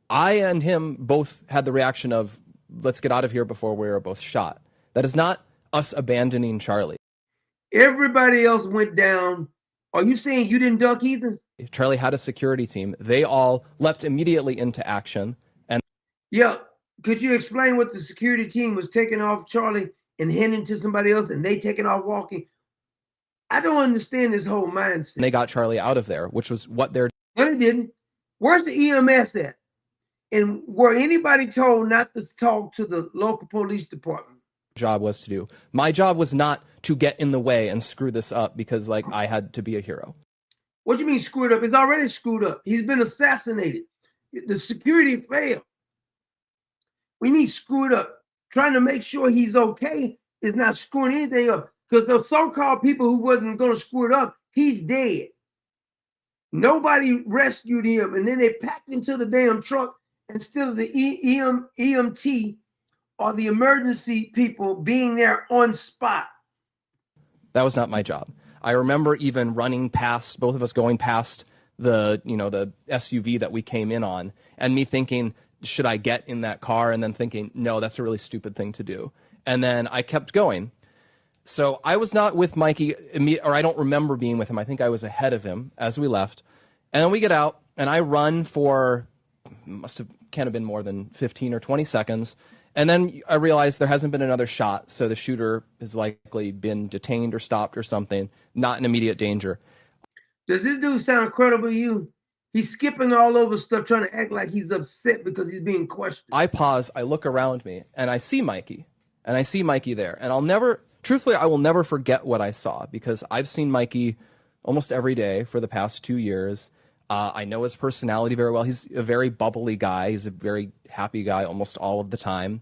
I and him both had the reaction of, let's get out of here before we were both shot. That is not us abandoning Charlie. Everybody else went down. Are you saying you didn't duck either? Charlie had a security team. They all leapt immediately into action. And yeah, could you explain what the security team was taking off Charlie and handing to somebody else and they taking off walking? I don't understand this whole mindset. And they got Charlie out of there, which was what they're. No, they didn't. Where's the EMS at? And were anybody told not to talk to the local police department? Job was to do. My job was not to get in the way and screw this up because, like, I had to be a hero. What do you mean screwed up? It's already screwed up. He's been assassinated. The security failed. We need screwed up. Trying to make sure he's okay is not screwing anything up. Because the so-called people who wasn't going to screw it up, he's dead. Nobody rescued him. And then they packed him to the damn truck instead of the EMT or the emergency people being there on spot. That was not my job. I remember even running past, both of us going past the, you know, the SUV that we came in on, and me thinking, should I get in that car? And then thinking, no, that's a really stupid thing to do. And then I kept going. So I was not with Mikey, or I don't remember being with him. I think I was ahead of him as we left. And then we get out, and I run for, can't have been more than 15 or 20 seconds. And then I realized there hasn't been another shot, so the shooter has likely been detained or stopped or something, not in immediate danger. Does this dude sound credible to you? He's skipping all over stuff, trying to act like he's upset because he's being questioned. I pause, I look around me, and I see Mikey. And I see Mikey there. And I'll never, truthfully, I will never forget what I saw because I've seen Mikey almost every day for the past 2 years. I know his personality very well. He's a very bubbly guy. He's a very happy guy almost all of the time.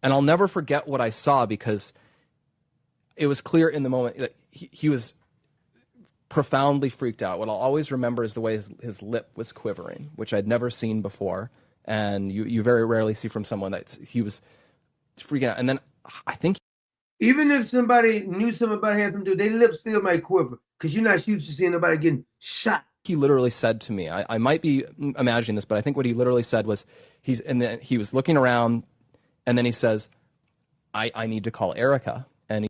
And I'll never forget what I saw because it was clear in the moment that he was profoundly freaked out. What I'll always remember is the way his lip was quivering, which I'd never seen before. And you very rarely see from someone that he was freaking out. And then I think even if somebody knew something about it, had something to do, their lips still might quiver because you're not used to seeing nobody getting shot. He literally said to me, I might be imagining this, but I think what he literally said was, he was looking around, and then he says, I need to call Erika. And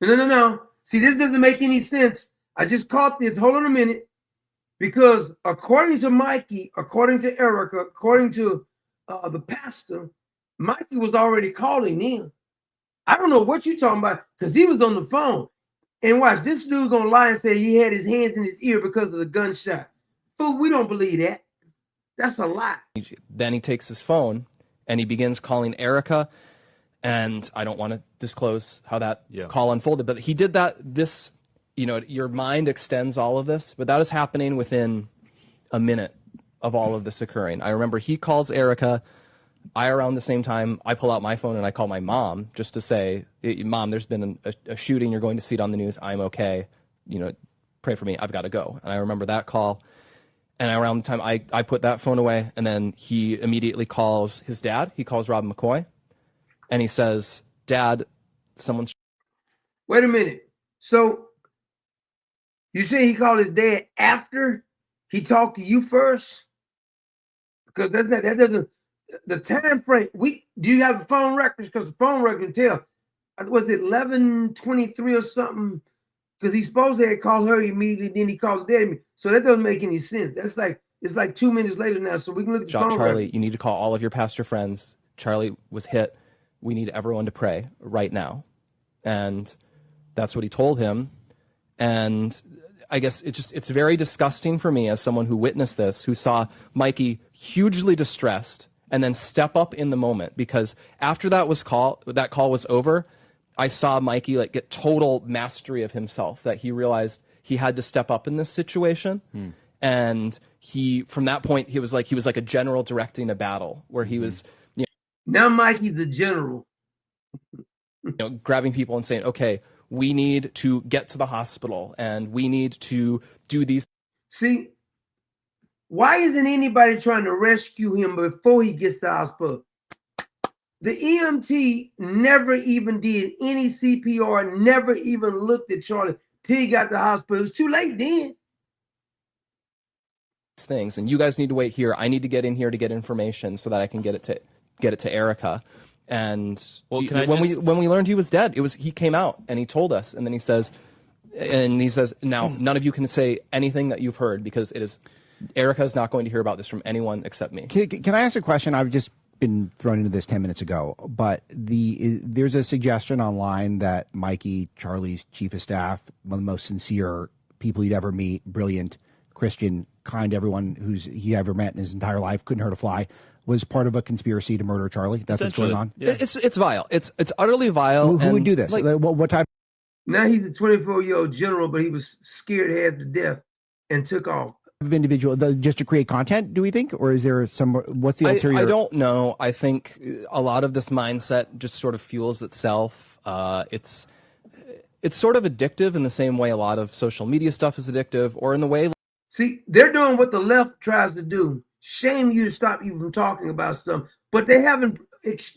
No. See, this doesn't make any sense. I just caught this. Hold on a minute. Because according to Mikey, according to Erika, according to the pastor, Mikey was already calling in. I don't know what you're talking about because he was on the phone. And watch, this dude gonna lie and say he had his hands in his ear because of the gunshot. Fool, we don't believe that. That's a lie. Then he takes his phone and he begins calling Erika. And I don't want to disclose how that call unfolded, but he did that. This, your mind extends all of this, but that is happening within a minute of all of this occurring. I remember he calls Erika. Around the same time, I pull out my phone and I call my mom just to say, Mom, there's been a shooting. You're going to see it on the news. I'm okay. Pray for me. I've got to go. And I remember that call. And around the time I put that phone away, and then he immediately calls his dad. He calls Rob McCoy. And he says, Dad, someone's... Wait a minute. So you say he called his dad after he talked to you first? Because that doesn't... The time frame, do you have the phone records? Because the phone record can tell. Was it 11:23 or something? Because he's supposed to have called her immediately, then he called his dad. So that doesn't make any sense. That's like, it's like 2 minutes later now. So we can look at the phone Charlie, record. You need to call all of your pastor friends. Charlie was hit. We need everyone to pray right now. And that's what he told him. And I guess it's very disgusting for me as someone who witnessed this, who saw Mikey hugely distressed and then step up in the moment, because after that call was over, I saw Mikey get total mastery of himself, that he realized he had to step up in this situation. And from that point, he was like a general directing a battle where he was, now Mikey's a general. Grabbing people and saying, okay, we need to get to the hospital and we need to do these. See, why isn't anybody trying to rescue him before he gets to the hospital? The EMT never even did any CPR, never even looked at Charlie till he got to the hospital. It was too late then. Things, and you guys need to wait here. I need to get in here to get information so that I can get it to Erika. And when we learned he was dead, he came out and he told us, and then he says, now none of you can say anything that you've heard, because Erika is not going to hear about this from anyone except me. Can I ask a question? I've just been thrown into this 10 minutes ago, but there's a suggestion online that Mikey, Charlie's chief of staff, one of the most sincere people you'd ever meet, brilliant, Christian, kind, everyone he ever met in his entire life, couldn't hurt a fly, was part of a conspiracy to murder Charlie. That's what's going on. Yeah. It's vile. It's utterly vile. Who would do this? What type? Now he's a 24-year-old general, but he was scared half to death and took off. Of individual, just to create content, do we think, or is there what's the ulterior? I don't know. I think a lot of this mindset just sort of fuels itself. It's sort of addictive in the same way a lot of social media stuff is addictive, or in the way. See, they're doing what the left tries to do. Shame you to stop you from talking about stuff, but they haven't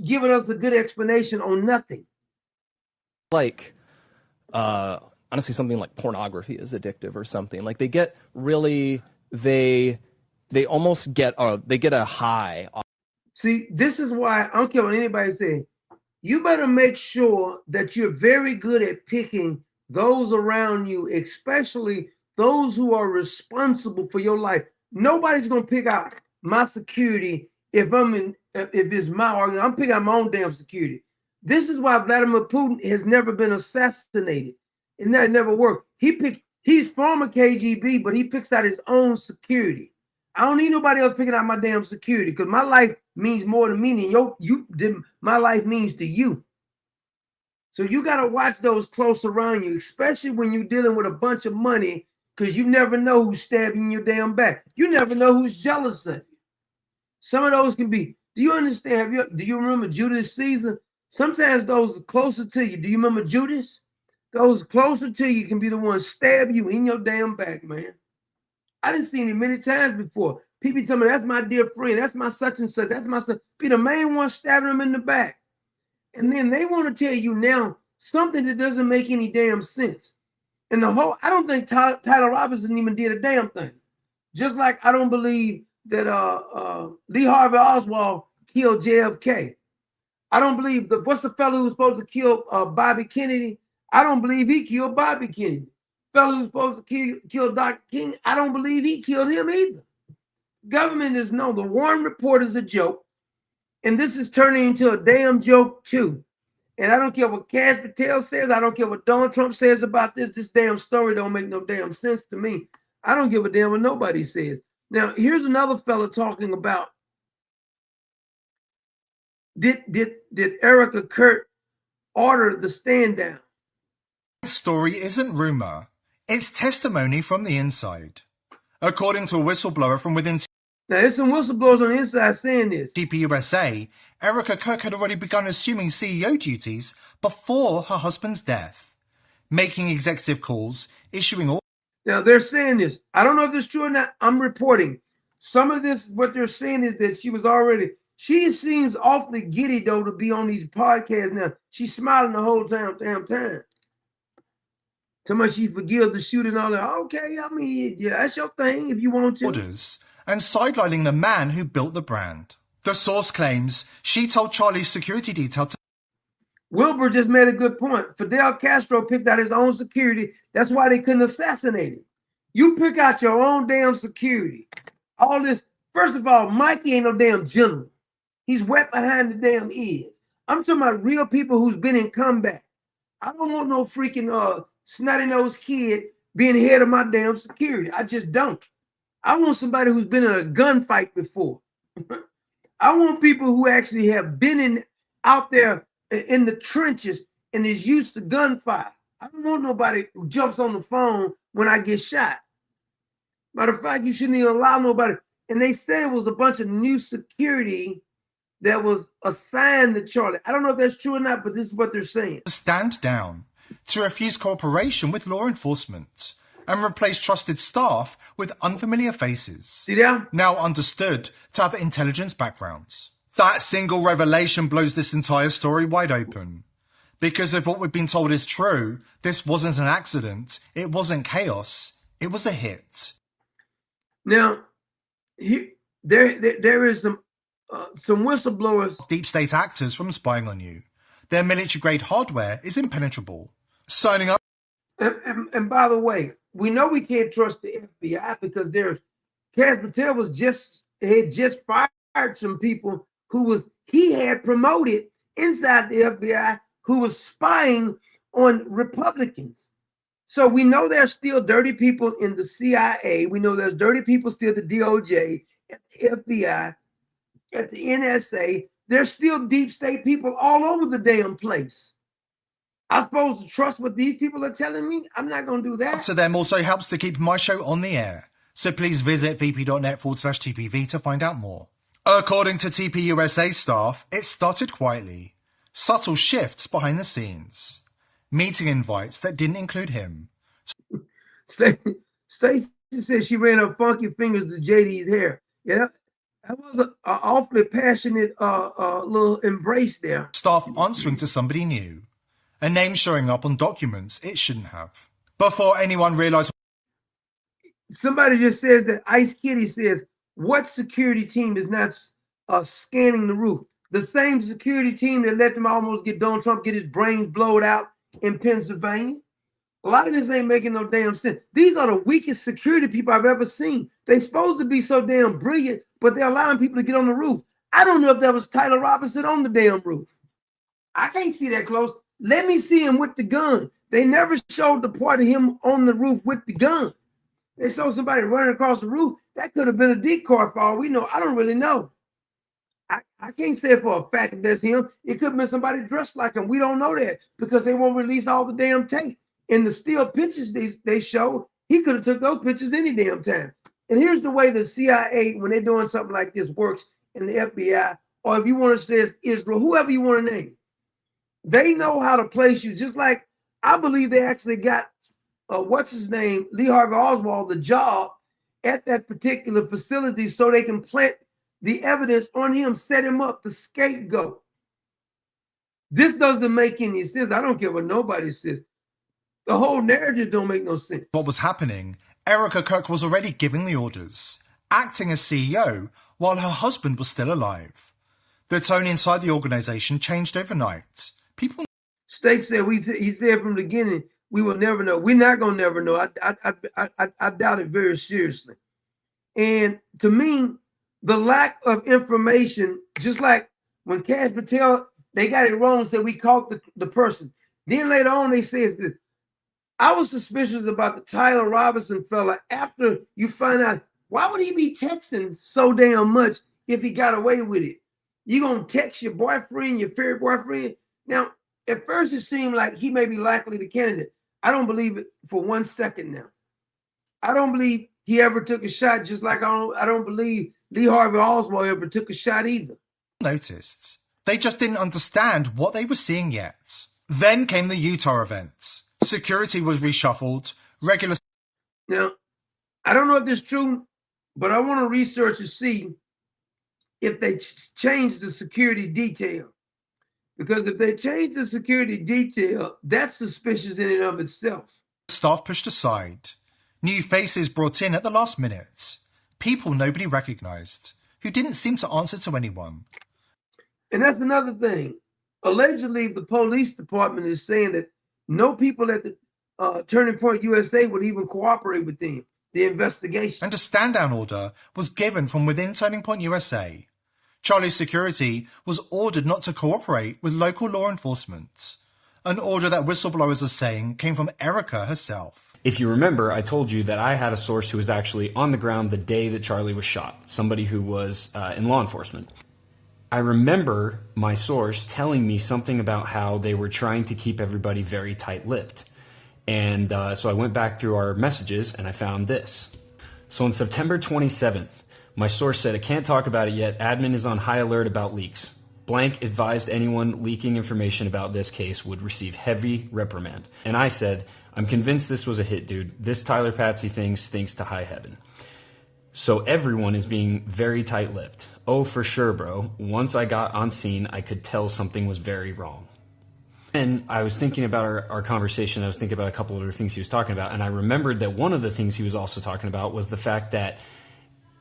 given us a good explanation on nothing. Honestly, something like pornography is addictive or something. Like they get really, they almost get a high. See, this is why I don't care what anybody says. You better make sure that you're very good at picking those around you, especially those who are responsible for your life. Nobody's gonna pick out my security if it's my argument. I'm picking out my own damn security. This is why Vladimir Putin has never been assassinated. And that never worked. He's from a KGB, but he picks out his own security. I don't need nobody else picking out my damn security, because my life means more to me than my life means to you. So you got to watch those close around you, especially when you're dealing with a bunch of money, because you never know who's stabbing your damn back. You never know who's jealous of you. Some of those can be, do you understand? Do you remember Judas Caesar? Sometimes those are closer to you. Do you remember Judas? Those closer to you can be the ones stab you in your damn back, man. I done seen it many times before. People tell me, that's my dear friend, that's my such and such, that's my son. Be the main one stabbing them in the back. And then they want to tell you now something that doesn't make any damn sense. And I don't think Tyler Robinson even did a damn thing. Just like I don't believe that Lee Harvey Oswald killed JFK. I don't believe what's the fellow who was supposed to kill Bobby Kennedy? I don't believe he killed Bobby Kennedy. Fellow who's supposed to kill Dr. King, I don't believe he killed him either. Government is no, the Warren report is a joke, and this is turning into a damn joke too. And I don't care what Kash Patel says. I don't care what Donald Trump says about this. This damn story don't make no damn sense to me. I don't give a damn what nobody says. Now, here's another fella talking about did Erika Kirk order the stand down? This story isn't rumor. It's testimony from the inside. According to a whistleblower from within now, there's some whistleblowers on the inside saying this. TPUSA, Erika Kirk had already begun assuming CEO duties before her husband's death, making executive calls, issuing orders. Now, they're saying this. I don't know if this is true or not. I'm reporting. Some of this, what they're saying is that she seems awfully giddy, though, to be on these podcasts now. She's smiling the whole damn time. Too much she forgives the shooting and all that. Okay, I mean, yeah, that's your thing if you want to. Orders and sidelining the man who built the brand. The source claims she told Charlie's security detail to... Wilbur just made a good point. Fidel Castro picked out his own security. That's why they couldn't assassinate him. You pick out your own damn security. All this, first of all, Mikey ain't no damn general. He's wet behind the damn ears. I'm talking about real people who's been in combat. I don't want no freaking snotty-nosed kid being head of my damn security. I just don't. I want somebody who's been in a gunfight before. I want people who actually have been out there in the trenches and is used to gunfire. I don't want nobody who jumps on the phone when I get shot. Matter of fact, you shouldn't even allow nobody. And they said it was a bunch of new security that was assigned to Charlie. I don't know if that's true or not, but this is what they're saying. Stand down, to refuse cooperation with law enforcement, and replace trusted staff with unfamiliar faces. See that? Now understood to have intelligence backgrounds. That single revelation blows this entire story wide open. Because if what we've been told is true, this wasn't an accident, it wasn't chaos, it was a hit. Now, there is some whistleblowers. Deep state actors from spying on you. Their military-grade hardware is impenetrable. Signing up. And by the way, we know we can't trust the FBI because Kash Patel had just fired some people he had promoted inside the FBI who was spying on Republicans. So we know there's still dirty people in the CIA. We know there's dirty people still at the DOJ, at the FBI, at the NSA. There's still deep state people all over the damn place. I'm supposed to trust what these people are telling me? I'm not going to do that. To them also helps to keep my show on the air. So please visit vp.net/TPV to find out more. According to TPUSA staff, it started quietly. Subtle shifts behind the scenes. Meeting invites that didn't include him. Stacey said she ran her funky fingers to JD's hair. Yeah, that was an awfully passionate little embrace there. Staff answering to somebody new. A name showing up on documents it shouldn't have. Before anyone realized... Somebody just says that Ice Kitty says, what security team is not scanning the roof? The same security team that let them almost get Donald Trump get his brains blowed out in Pennsylvania. A lot of this ain't making no damn sense. These are the weakest security people I've ever seen. They're supposed to be so damn brilliant, but they're allowing people to get on the roof. I don't know if that was Tyler Robinson on the damn roof. I can't see that close. Let me see him with the gun. They never showed the part of him on the roof with the gun. They showed somebody running across the roof. That could have been a decoy for all we know. I don't really know. I can't say for a fact that that's him. It could have been somebody dressed like him. We don't know that because they won't release all the damn tape. In the still pictures they show, he could have took those pictures any damn time. And here's the way the CIA, when they're doing something like this, works in the FBI, or if you want to say it's Israel, whoever you want to name. They know how to place you. Just like I believe they actually got, what's his name, Lee Harvey Oswald, the job at that particular facility so they can plant the evidence on him, set him up, the scapegoat. This doesn't make any sense. I don't care what nobody says. The whole narrative don't make no sense. What was happening? Erika Kirk was already giving the orders, acting as CEO while her husband was still alive. The tone inside the organization changed overnight. People... Steak said he said from the beginning, we will never know. We're not gonna never know. I doubt it very seriously. And to me, the lack of information, just like when Cash Patel, they got it wrong, said we caught the person. Then later on, they said that I was suspicious about the Tyler Robinson fella after you find out why would he be texting so damn much if he got away with it? You gonna text your boyfriend, your favorite boyfriend? Now, at first it seemed like he may be likely the candidate. I don't believe it for 1 second now. I don't believe he ever took a shot, just like I don't believe Lee Harvey Oswald ever took a shot either. Noticed. They just didn't understand what they were seeing yet. Then came the Utah event. Security was reshuffled. Regular. Now, I don't know if this is true, but I want to research to see if they changed the security detail. Because if they change the security detail, that's suspicious in and of itself. Staff pushed aside. New faces brought in at the last minute. People nobody recognized, who didn't seem to answer to anyone. And that's another thing. Allegedly, the police department is saying that no people at the Turning Point USA would even cooperate with them, the investigation. And a stand-down order was given from within Turning Point USA. Charlie's security was ordered not to cooperate with local law enforcement. An order that whistleblowers are saying came from Erika herself. If you remember, I told you that I had a source who was actually on the ground the day that Charlie was shot, somebody who was in law enforcement. I remember my source telling me something about how they were trying to keep everybody very tight-lipped. And so I went back through our messages and I found this. So on September 27th, my source said, I can't talk about it yet. Admin is on high alert about leaks. Blank advised anyone leaking information about this case would receive heavy reprimand. And I said, I'm convinced this was a hit, dude. This Tyler Patsy thing stinks to high heaven. So everyone is being very tight-lipped. Oh, for sure, bro. Once I got on scene, I could tell something was very wrong. And I was thinking about our conversation. I was thinking about a couple of other things he was talking about. And I remembered that one of the things he was also talking about was the fact that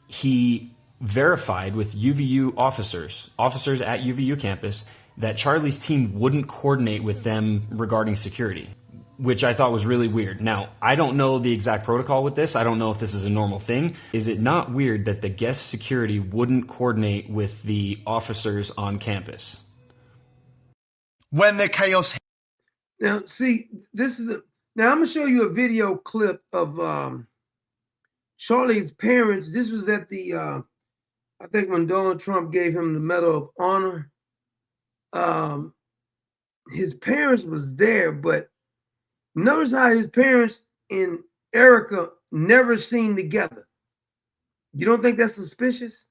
he verified with UVU officers at UVU campus, that Charlie's team wouldn't coordinate with them regarding security, which I thought was really weird. Now, I don't know the exact protocol with this. I don't know if this is a normal thing. Is it not weird that the guest security wouldn't coordinate with the officers on campus? When the chaos. Now, see, now I'm going to show you a video clip of Charlie's parents. This was at the, I think when Donald Trump gave him the Medal of Honor. His parents was there, but notice how his parents and Erika never seen together. You don't think that's suspicious?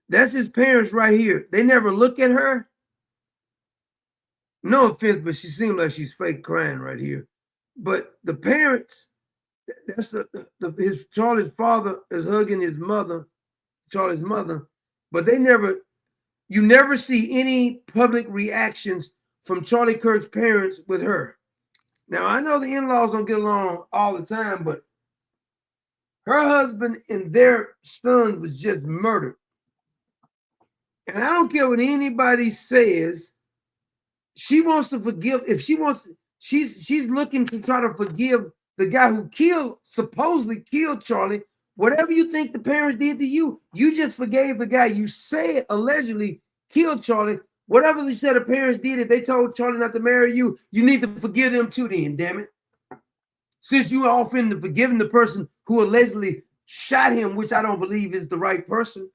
That's his parents right here. They never look at her. No offense, but she seems like she's fake crying right here. But the parents, that's his Charlie's father is hugging his mother, Charlie's mother, but you never see any public reactions from Charlie Kirk's parents with her. Now, I know the in-laws don't get along all the time, but her husband and their son was just murdered. And I don't care what anybody says. She wants to forgive. If she wants, she's looking to try to forgive the guy who supposedly killed Charlie. Whatever you think the parents did to you, you just forgave the guy you said allegedly killed Charlie. Whatever they said the parents did, if they told Charlie not to marry you, you need to forgive them too then, damn it. Since you are offering to forgive the person who allegedly shot him, which I don't believe is the right person.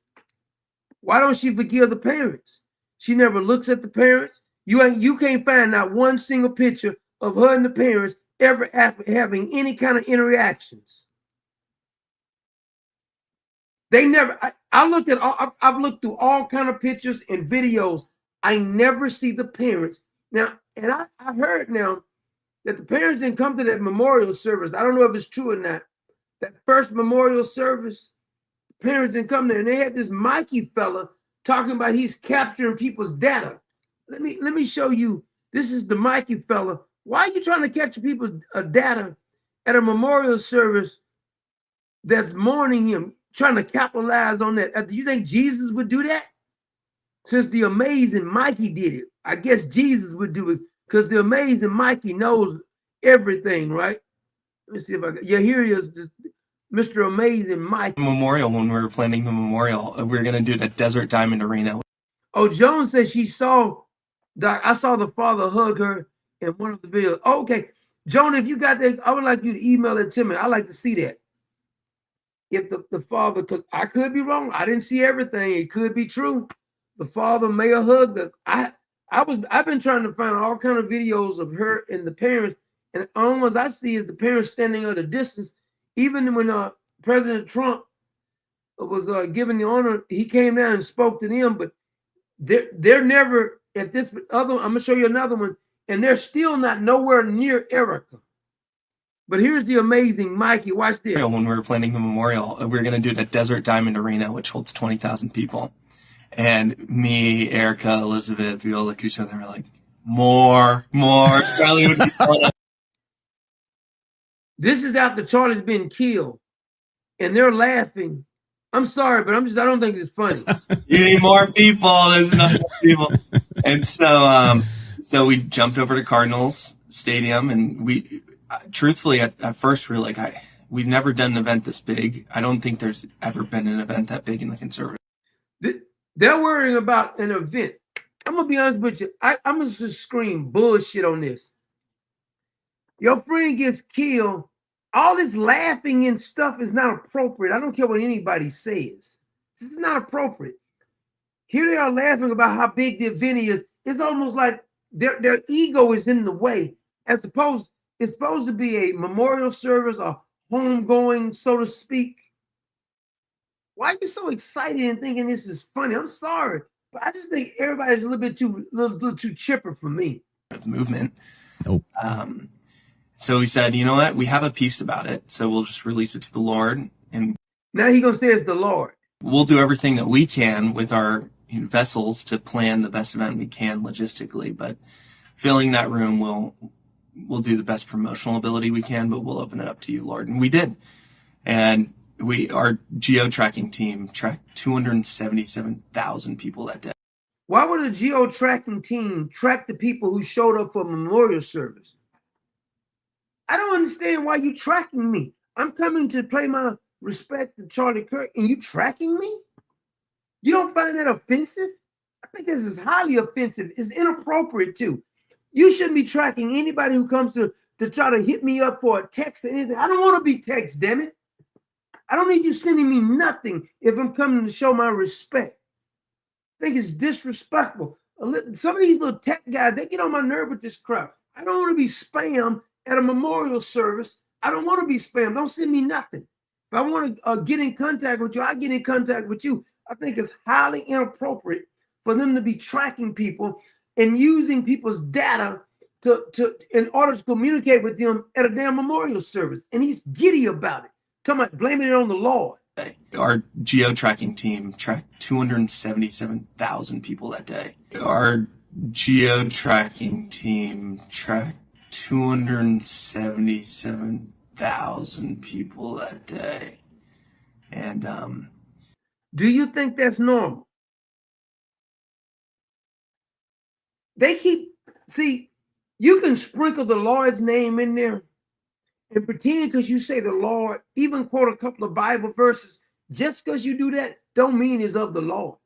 Why don't she forgive the parents? She never looks at the parents. You can't find not one single picture of her and the parents ever having any kind of interactions. They never. I've looked through all kind of pictures and videos. I never see the parents now. And I heard now that the parents didn't come to that memorial service. I don't know if it's true or not. That first memorial service, the parents didn't come there, and they had this Mikey fella talking about he's capturing people's data. Let me show you. This is the Mikey fella. Why are you trying to capture people's data at a memorial service that's mourning him, trying to capitalize on that? Do you think Jesus would do that? since the amazing Mikey did it, I guess Jesus would do it because the amazing Mikey knows everything, right? Let me see if I can. Yeah, here he is, Mr. Amazing Mike. Memorial, when we were planning the memorial, we were going to do it at Desert Diamond Arena. Oh, Joan said she saw I saw the father hug her in one of the videos. Oh, okay. Joan, if you got that, I would like you to email it to me. I like to see that. If the father, because I could be wrong. I didn't see everything. It could be true. The father may have hugged her. I've been trying to find all kind of videos of her and the parents, and the only ones I see is the parents standing at a distance. Even when President Trump was given the honor, he came down and spoke to them, but they're never at this other. I'm gonna show you another one, and they're still not nowhere near Erika. But here's the amazing Mikey. Watch this. When we were planning the memorial, we were going to do it at Desert Diamond Arena, which holds 20,000 people. And me, Erika, Elizabeth, we all look at each other and we're like, more. Charlie would be fun. This is after Charlie's been killed, and they're laughing. I'm sorry, but I don't think it's funny. You need more people. There's enough people. And so we jumped over to Cardinals Stadium, and we, truthfully, at first we were like, we've never done an event this big. I don't think there's ever been an event that big in the conservative. They're worrying about an event. I'm gonna be honest with you. I'm gonna just scream bullshit on this. Your friend gets killed. All this laughing and stuff is not appropriate. I don't care what anybody says. This is not appropriate. Here they are laughing about how big the event is. It's almost like their ego is in the way. It's supposed to be a memorial service, a homegoing, so to speak. Why are you so excited and thinking this is funny? I'm sorry, but I just think everybody's a little too chipper for me. Movement. Nope. So we said, you know what? We have a piece about it, so we'll just release it to the Lord. And now he's gonna say it's the Lord. We'll do everything that we can with our vessels to plan the best event we can logistically. But filling that room, we'll do the best promotional ability we can, but we'll open it up to you, Lord. And we did. And our geo-tracking team tracked 277,000 people that day. Why would a geo-tracking team track the people who showed up for a memorial service? I don't understand why you tracking me. I'm coming to pay my respect to Charlie Kirk, and you tracking me? You don't find that offensive? I think this is highly offensive. It's inappropriate too. You shouldn't be tracking anybody who comes to try to hit me up for a text or anything. I don't want to be text, damn it. I don't need you sending me nothing if I'm coming to show my respect. I think it's disrespectful. Some of these little tech guys, they get on my nerve with this crap. I don't want to be spammed at a memorial service. I don't want to be spammed. Don't send me nothing. If I want to get in contact with you, I get in contact with you. I think it's highly inappropriate for them to be tracking people and using people's data in order to communicate with them at a damn memorial service. And he's giddy about it. Talking about blaming it on the Lord. Our geo-tracking team tracked 277,000 people that day. Our geo-tracking team tracked 277,000 people that day. And do you think that's normal? You can sprinkle the Lord's name in there and pretend because you say the Lord, even quote a couple of Bible verses. Just because you do that don't mean it's of the Lord.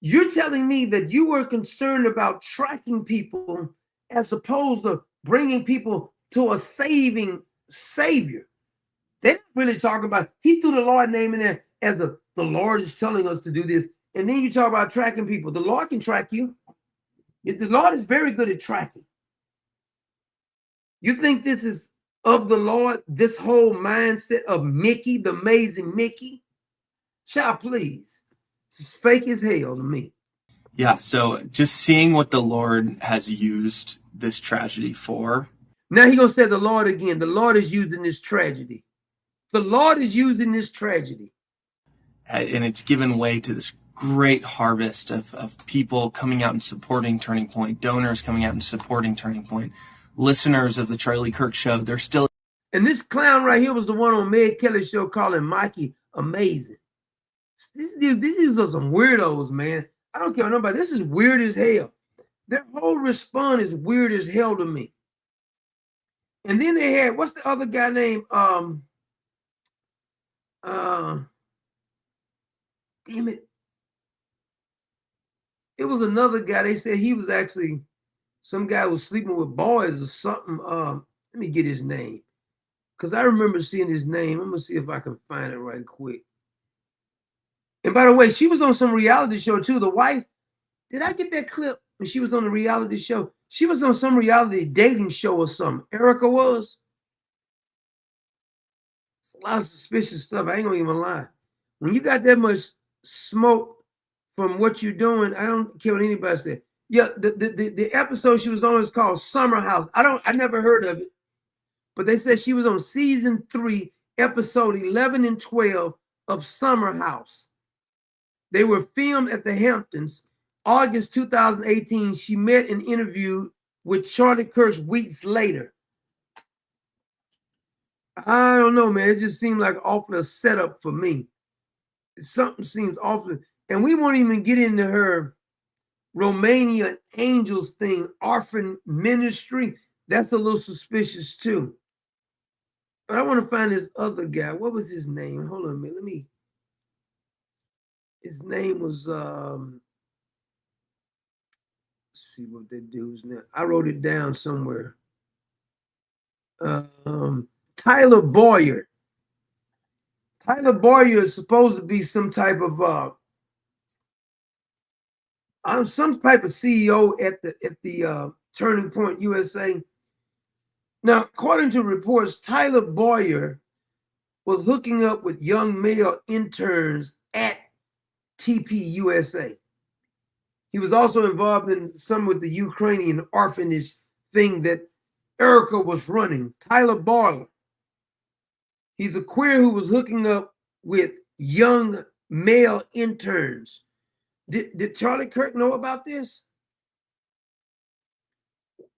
You're telling me that you were concerned about tracking people as opposed to bringing people to a saving Savior. They're not really talking about, he threw the Lord name in there as the Lord is telling us to do this. And then you talk about tracking people. The Lord can track you. The Lord is very good at tracking. You think this is of the Lord, this whole mindset of Mickey, the amazing Mickey? Child, please. It's fake as hell to me. Yeah, so just seeing what the Lord has used this tragedy for. Now he's going to say the Lord again. The Lord is using this tragedy. The Lord is using this tragedy. And it's given way to this great harvest of people coming out and supporting Turning Point, donors coming out and supporting Turning Point, listeners of the Charlie Kirk Show. They're still. And this clown right here was the one on Meg Kelly's show calling Mikey amazing. These are some weirdos, man. I don't care what nobody. This is weird as hell. Their whole response is weird as hell to me. And then they had, what's the other guy named damn it. It was another guy. They said he was actually, some guy was sleeping with boys or something. Let me get his name. Because I remember seeing his name. I'm going to see if I can find it right quick. And by the way, she was on some reality show too. The wife, did I get that clip when she was on the reality show? She was on some reality dating show or something. Erika was. It's a lot of suspicious stuff. I ain't gonna even lie. When you got that much smoke from what you're doing, I don't care what anybody said. Yeah, the episode she was on is called Summer House. I never heard of it, but they said she was on season 3, episode 11 and 12 of Summer House. They were filmed at the Hamptons. August 2018, she met and interviewed with Charlie Kirk weeks later. I don't know, man. It just seemed like awful a setup for me. Something seems awful. And we won't even get into her Romanian Angels thing, orphan ministry. That's a little suspicious too. But I want to find this other guy. What was his name? Hold on a minute. His name was let's see what that dude's name. I wrote it down somewhere. Tyler Boyer. Tyler Boyer is supposed to be some type of CEO at the Turning Point USA. Now, according to reports, Tyler Boyer was hooking up with young male interns at TPUSA. He was also involved in some with the Ukrainian orphanage thing that Erika was running. Tyler Boyer. He's a queer who was hooking up with young male interns. Did Charlie Kirk know about this?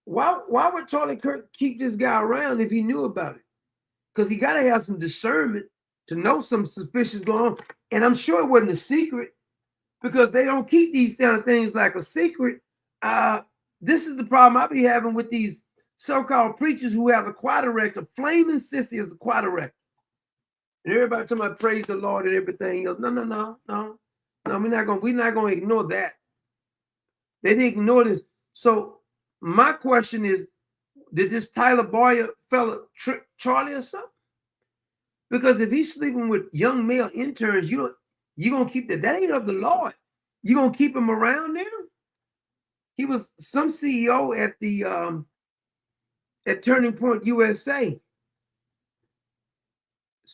Why would Charlie Kirk keep this guy around if he knew about it? Because he got to have some discernment to know some suspicious going on. And I'm sure it wasn't a secret because they don't keep these kind of things like a secret. This is the problem I be having with these so-called preachers who have a choir director. Flaming Sissy is the choir director. And everybody talking about praise the Lord and everything else. No. We're not gonna ignore that. They didn't ignore this. So my question is, did this Tyler Boyer fella trick Charlie or something? Because if he's sleeping with young male interns, you're gonna keep that. That ain't of the Lord. You gonna keep him around there? He was some CEO at the at Turning Point USA.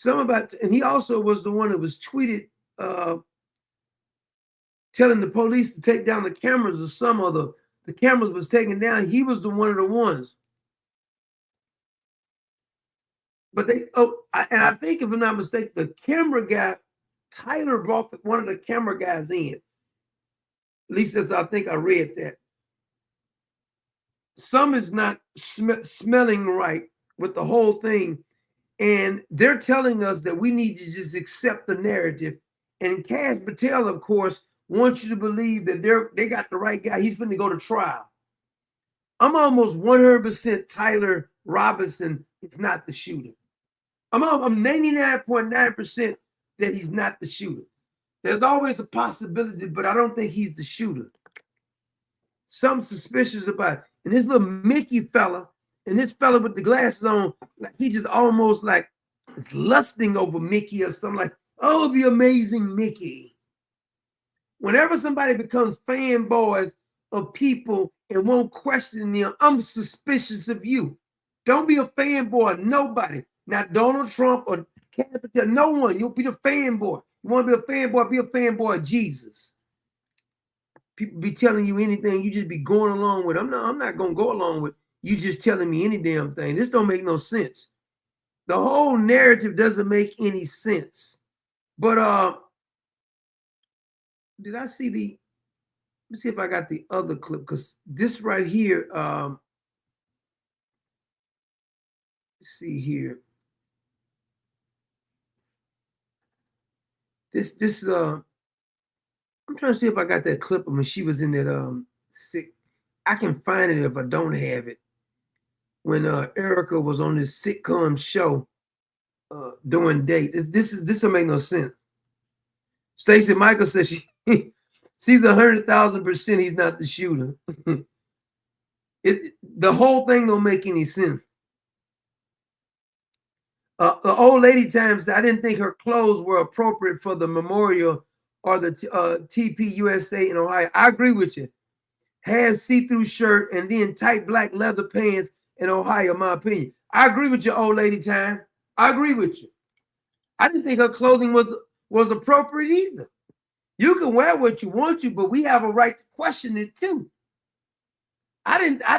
And he also was the one that was tweeted telling the police to take down the cameras, or some of the cameras was taken down. He was one of the ones. But I think if I'm not mistaken, the camera guy, Tyler brought one of the camera guys in. At least as I think I read that. Some is not smelling right with the whole thing. And they're telling us that we need to just accept the narrative. And Cash Patel, of course, wants you to believe that they got the right guy. He's finna go to trial. I'm almost 100% Tyler Robinson is not the shooter. I'm 99.9% that he's not the shooter. There's always a possibility, but I don't think he's the shooter. Something suspicious about it. And this little Mickey fella, and this fella with the glasses on, like he just almost like is lusting over Mickey or something, like, oh, the amazing Mickey. Whenever somebody becomes fanboys of people and won't question them, I'm suspicious of you. Don't be a fanboy of nobody. Not Donald Trump or no one. You'll be the fanboy. You want to be a fanboy of Jesus. People be telling you anything, you just be going along with. I'm not gonna go along with you just telling me any damn thing. This don't make no sense. The whole narrative doesn't make any sense. But did I see let me see if I got the other clip, because this right here, let's see here. This I'm trying to see if I got that clip of when she was in that sick. I can find it if I don't have it. When Erika was on this sitcom show doing date. This will make no sense. Stacey Michael says she's 100,000% he's not the shooter. The whole thing don't make any sense. The old lady time said I didn't think her clothes were appropriate for the memorial or the TPUSA in Ohio. I agree with you. Have see-through shirt and then tight black leather pants in Ohio, in my opinion. I agree with you, old lady time. I agree with you. I didn't think her clothing was appropriate either. You can wear what you want to, but we have a right to question it too.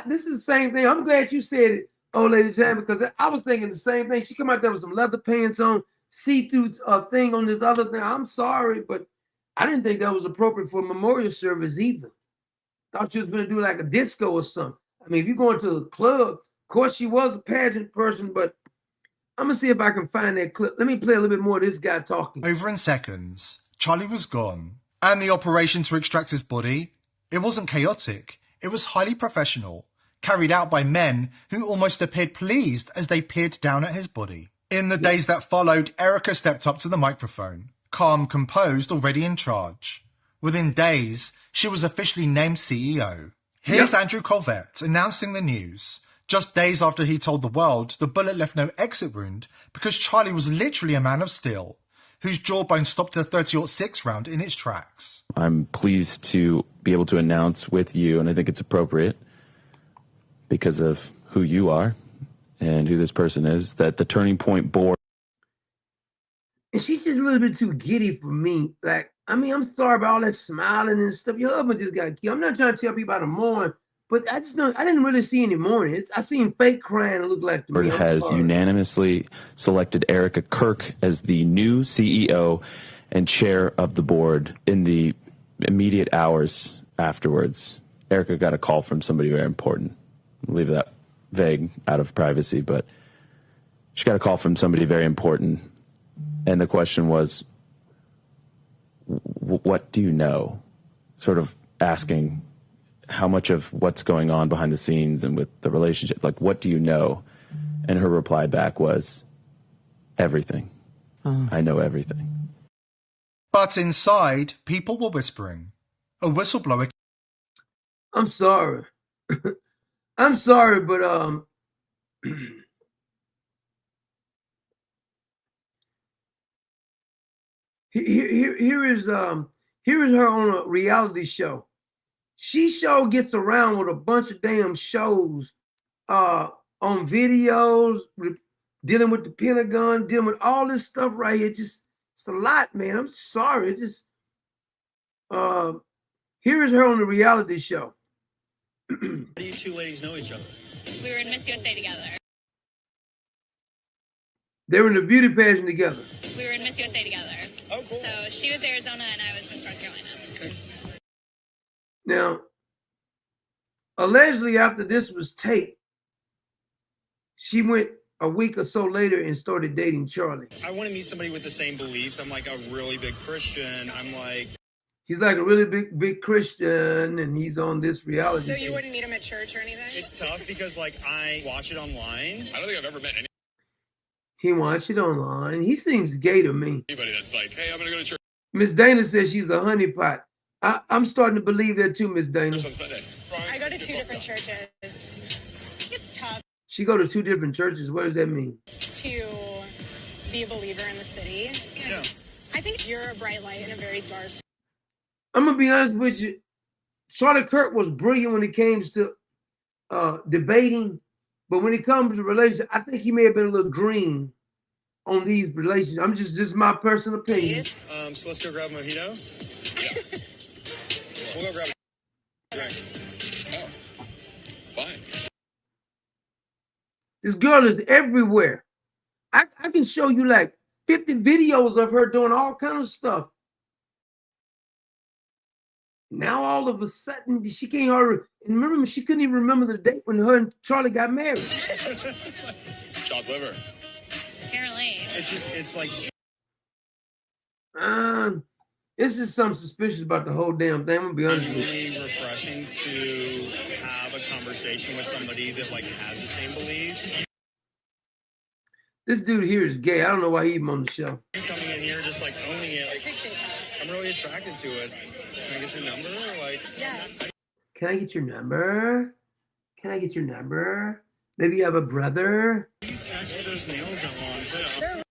This is the same thing. I'm glad you said it, old lady time, because I was thinking the same thing. She come out there with some leather pants on, see-through thing on this other thing. I'm sorry, but I didn't think that was appropriate for a memorial service either. Thought she was going to do like a disco or something. I mean, if you're going to a club, of course she was a pageant person, but I'm going to see if I can find that clip. Let me play a little bit more of this guy talking. Over in seconds, Charlie was gone. And the operation to extract his body, it wasn't chaotic. It was highly professional, carried out by men who almost appeared pleased as they peered down at his body. In the days that followed, Erika stepped up to the microphone, calm, composed, already in charge. Within days, she was officially named CEO. Here's Andrew Colvette announcing the news. Just days after he told the world the bullet left no exit wound because Charlie was literally a man of steel, whose jawbone stopped a 30-06 round in its tracks. I'm pleased to be able to announce with you, and I think it's appropriate because of who you are and who this person is, that the Turning Point board. And she's just a little bit too giddy for me. Like, I mean, I'm sorry about all that smiling and stuff. Your husband just got killed. I'm not trying to tell people about the mourn, but I just don't. I didn't really see any mourning. I seen fake crying. It looked like to me. Has unanimously selected Erika Kirk as the new CEO and chair of the board. In the immediate hours afterwards, Erika got a call from somebody very important. I'll leave that vague, out of privacy, but she got a call from somebody very important. And the question was, what do you know? Sort of asking how much of what's going on behind the scenes and with the relationship, like, what do you know? And her reply back was, everything. I know everything. But inside, people were whispering. A whistleblower. I'm sorry. I'm sorry, but here is her on a reality show. She gets around with a bunch of damn shows on videos, dealing with the Pentagon, dealing with all this stuff right here. It's a lot, man. I'm sorry. Here is her on the reality show. How do you two ladies know each other? We were in Miss USA together. They were in the beauty pageant together. We were in Miss USA together. Oh, cool. So she was Arizona and I was Miss North Carolina. Okay. Now, allegedly after this was taped, she went a week or so later and started dating Charlie. I want to meet somebody with the same beliefs. I'm like a really big Christian. He's like a really big Christian, and he's on this reality. So you wouldn't meet him at church or anything? It's tough because I watch it online. I don't think I've ever met He watched it online. He seems gay to me. anybody that's like, hey, I'm going to go to church. Miss Dana says she's a honeypot. I'm starting to believe that too, Miss Dana. I go to 2 different churches. It's tough. She go to 2 different churches. What does that mean? To be a believer in the city. Yeah. I think you're a bright light in a very dark. I'm gonna be honest with you. Charlie Kirk was brilliant when it came to debating, but when it comes to relationships, I think he may have been a little green on these relationships. I'm just this is my personal opinion. So let's go grab a mojito. Yeah. We'll go grab a drink. Oh, fine. This girl is everywhere. I can show you like 50 videos of her doing all kind of stuff. Now all of a sudden she can't hardly remember. She couldn't even remember the date when her and Charlie got married. Chopped liver. Apparently. It's like It's just something suspicious about the whole damn thing. I'm gonna be honest with you. It's really refreshing to have a conversation with somebody that like has the same beliefs. This dude here is gay. I don't know why he even on the show. Coming in here just like owning it. I'm really attracted to it. Can I get your number? Like, yeah. Can I get your number? Can I get your number? Maybe you have a brother. You text with those nails that long too.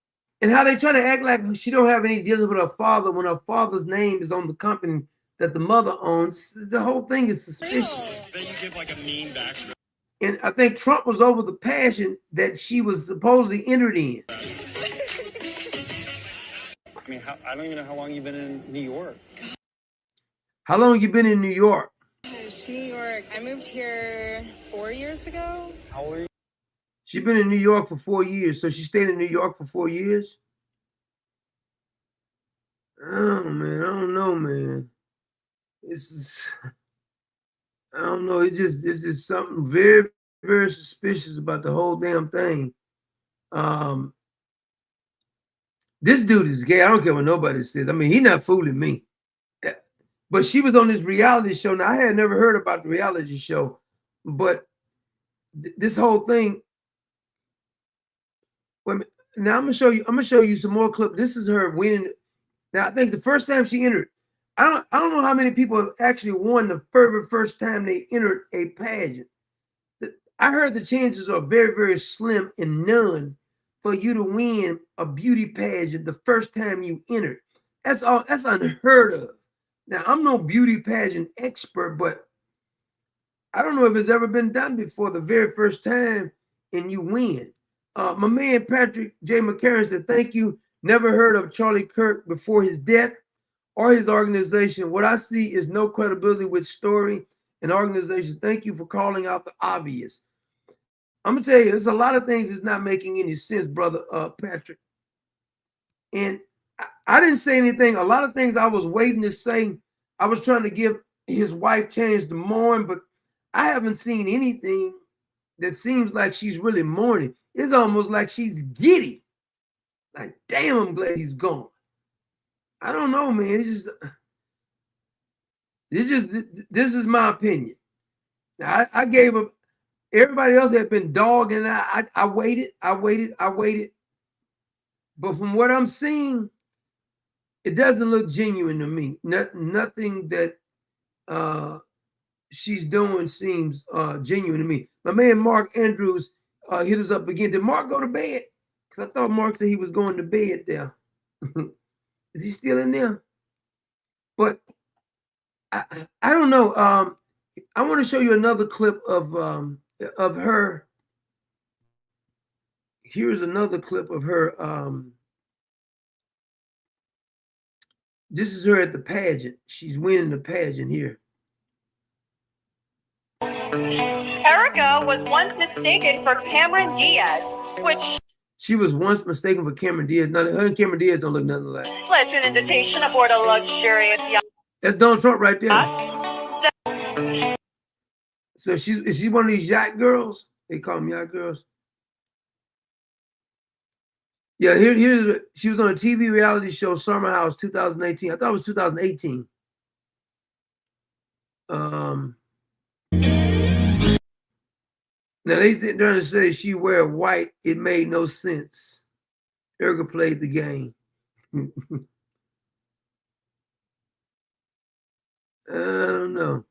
And how they try to act like she don't have any dealings with her father when her father's name is on the company that the mother owns. The whole thing is suspicious. Then you give like a mean backstory. And I think Trump was over the passion that she was supposedly entered in. I mean, I don't even know how long you've been in New York. How long you been in New York? New York. I moved here 4 years ago. How old are you? She's been in New York for 4 years. So she stayed in New York for 4 years? Oh, man. I don't know, man. I don't know. It's just something very, very suspicious about the whole damn thing. This dude is gay. I don't care what nobody says. I mean, he's not fooling me. But she was on this reality show. Now, I had never heard about the reality show, but this whole thing. Now I'm gonna show you some more clips. This is her winning. Now I think the first time she entered, I don't know how many people actually won the very first time they entered a pageant. I heard the chances are very, very slim and none for you to win a beauty pageant the first time you entered. That's unheard of. Now I'm no beauty pageant expert, but I don't know if it's ever been done before the very first time and you win. My man Patrick J. McCarron said, thank you. Never heard of Charlie Kirk before his death or his organization. What I see is no credibility with story and organization. Thank you for calling out the obvious. I'm going to tell you, there's a lot of things that's not making any sense, brother Patrick. And I didn't say anything. A lot of things I was waiting to say. I was trying to give his wife chance to mourn, but I haven't seen anything that seems like she's really mourning. It's almost like she's giddy. Like, damn, I'm glad he's gone. I don't know, man. This is my opinion. Now, I gave him, everybody else had been dogging. I waited. But from what I'm seeing, it doesn't look genuine to me. Nothing that she's doing seems genuine to me. My man Mark Andrews hit us up again. Did Mark go to bed? Because I thought Mark said he was going to bed there. Is he still in there? But I don't know. I want to show you another clip of her. Here's another clip of her. This is her at the pageant. She's winning the pageant here. Erika was once mistaken for Cameron Diaz, which she was once mistaken for Cameron Diaz. Now, her and Cameron Diaz don't look nothing alike. led to an invitation aboard a luxurious yacht. That's Donald Trump right there. So is she one of these yacht girls? They call them yacht girls. Yeah, she was on a TV reality show, Summer House, 2018. I thought it was 2018. Now they sit there and say she wear white. It made no sense. Erika played the game. I don't know.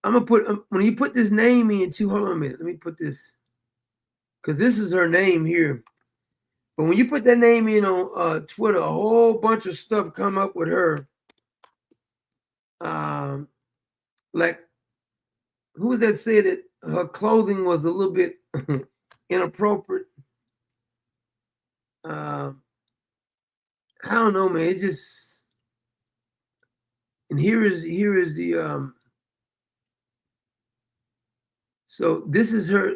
I'm gonna put when you put this name in too. Hold on a minute. Let me put this because this is her name here. But when you put that name in on Twitter, a whole bunch of stuff come up with her. Like who was that said that her clothing was a little bit inappropriate? I don't know, man. It just and here is the so this is her.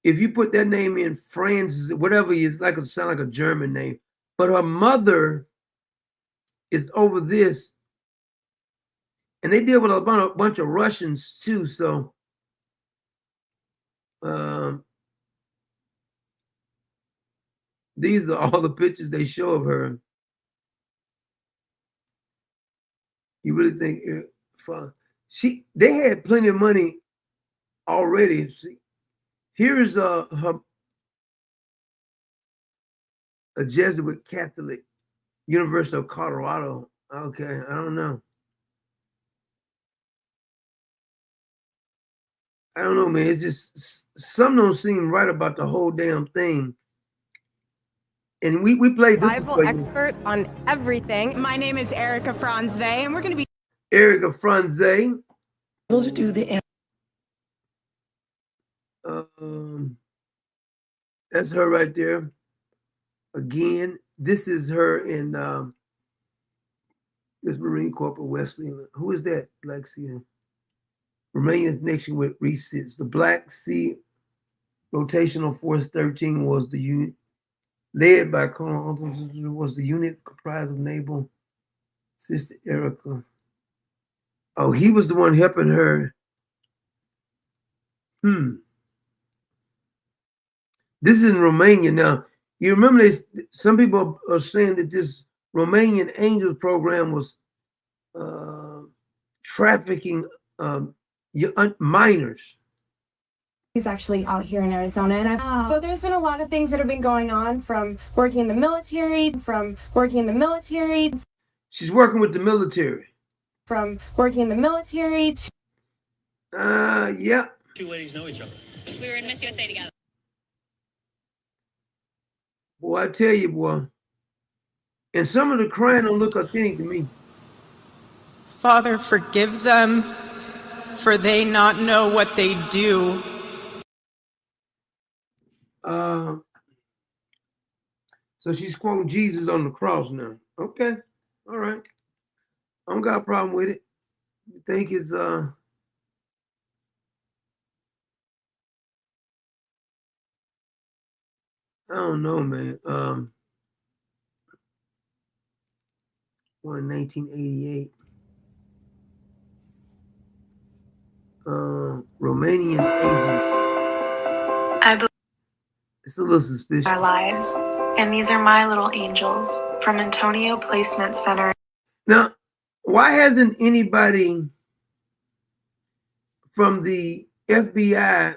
If you put that name in, Franz, whatever is like, it sound like a German name, but her mother is over this, and they deal with a bunch of Russians too. So, These are all the pictures they show of her. You really think they had plenty of money already. See, here's a Jesuit Catholic, University of Colorado. Okay, I don't know. I don't know, man. It's just some don't seem right about the whole damn thing. And we played this Survival expert on everything. My name is Erika Franzve, and we're going to be Erika Franzve. Able to do the that's her right there. Again, this is her in this Marine Corporal Wesley. Who is that? Black Sea. Romanian connection with resits. The Black Sea Rotational Force 13 was the unit led by Colonel was the unit comprised of naval sister Erika. Oh, he was the one helping her. This is in Romania now. You remember some people are saying that this Romanian Angels program was trafficking minors. He's actually out here in Arizona, and so there's been a lot of things that have been going on, from working in the military, She's working with the military. Yeah. Two ladies know each other. We were in Miss USA together. Boy, I tell you, boy. And some of the crying don't look authentic to me. Father, forgive them, for they not know what they do. So she's quoting Jesus on the cross now. Okay, all right. I don't got a problem with it. You think it's I don't know, man. Born in 1988. Romanian Angels. I believe it's a little suspicious. our lives, and these are my little angels from Antonio Placement Center. Now, why hasn't anybody from the FBI,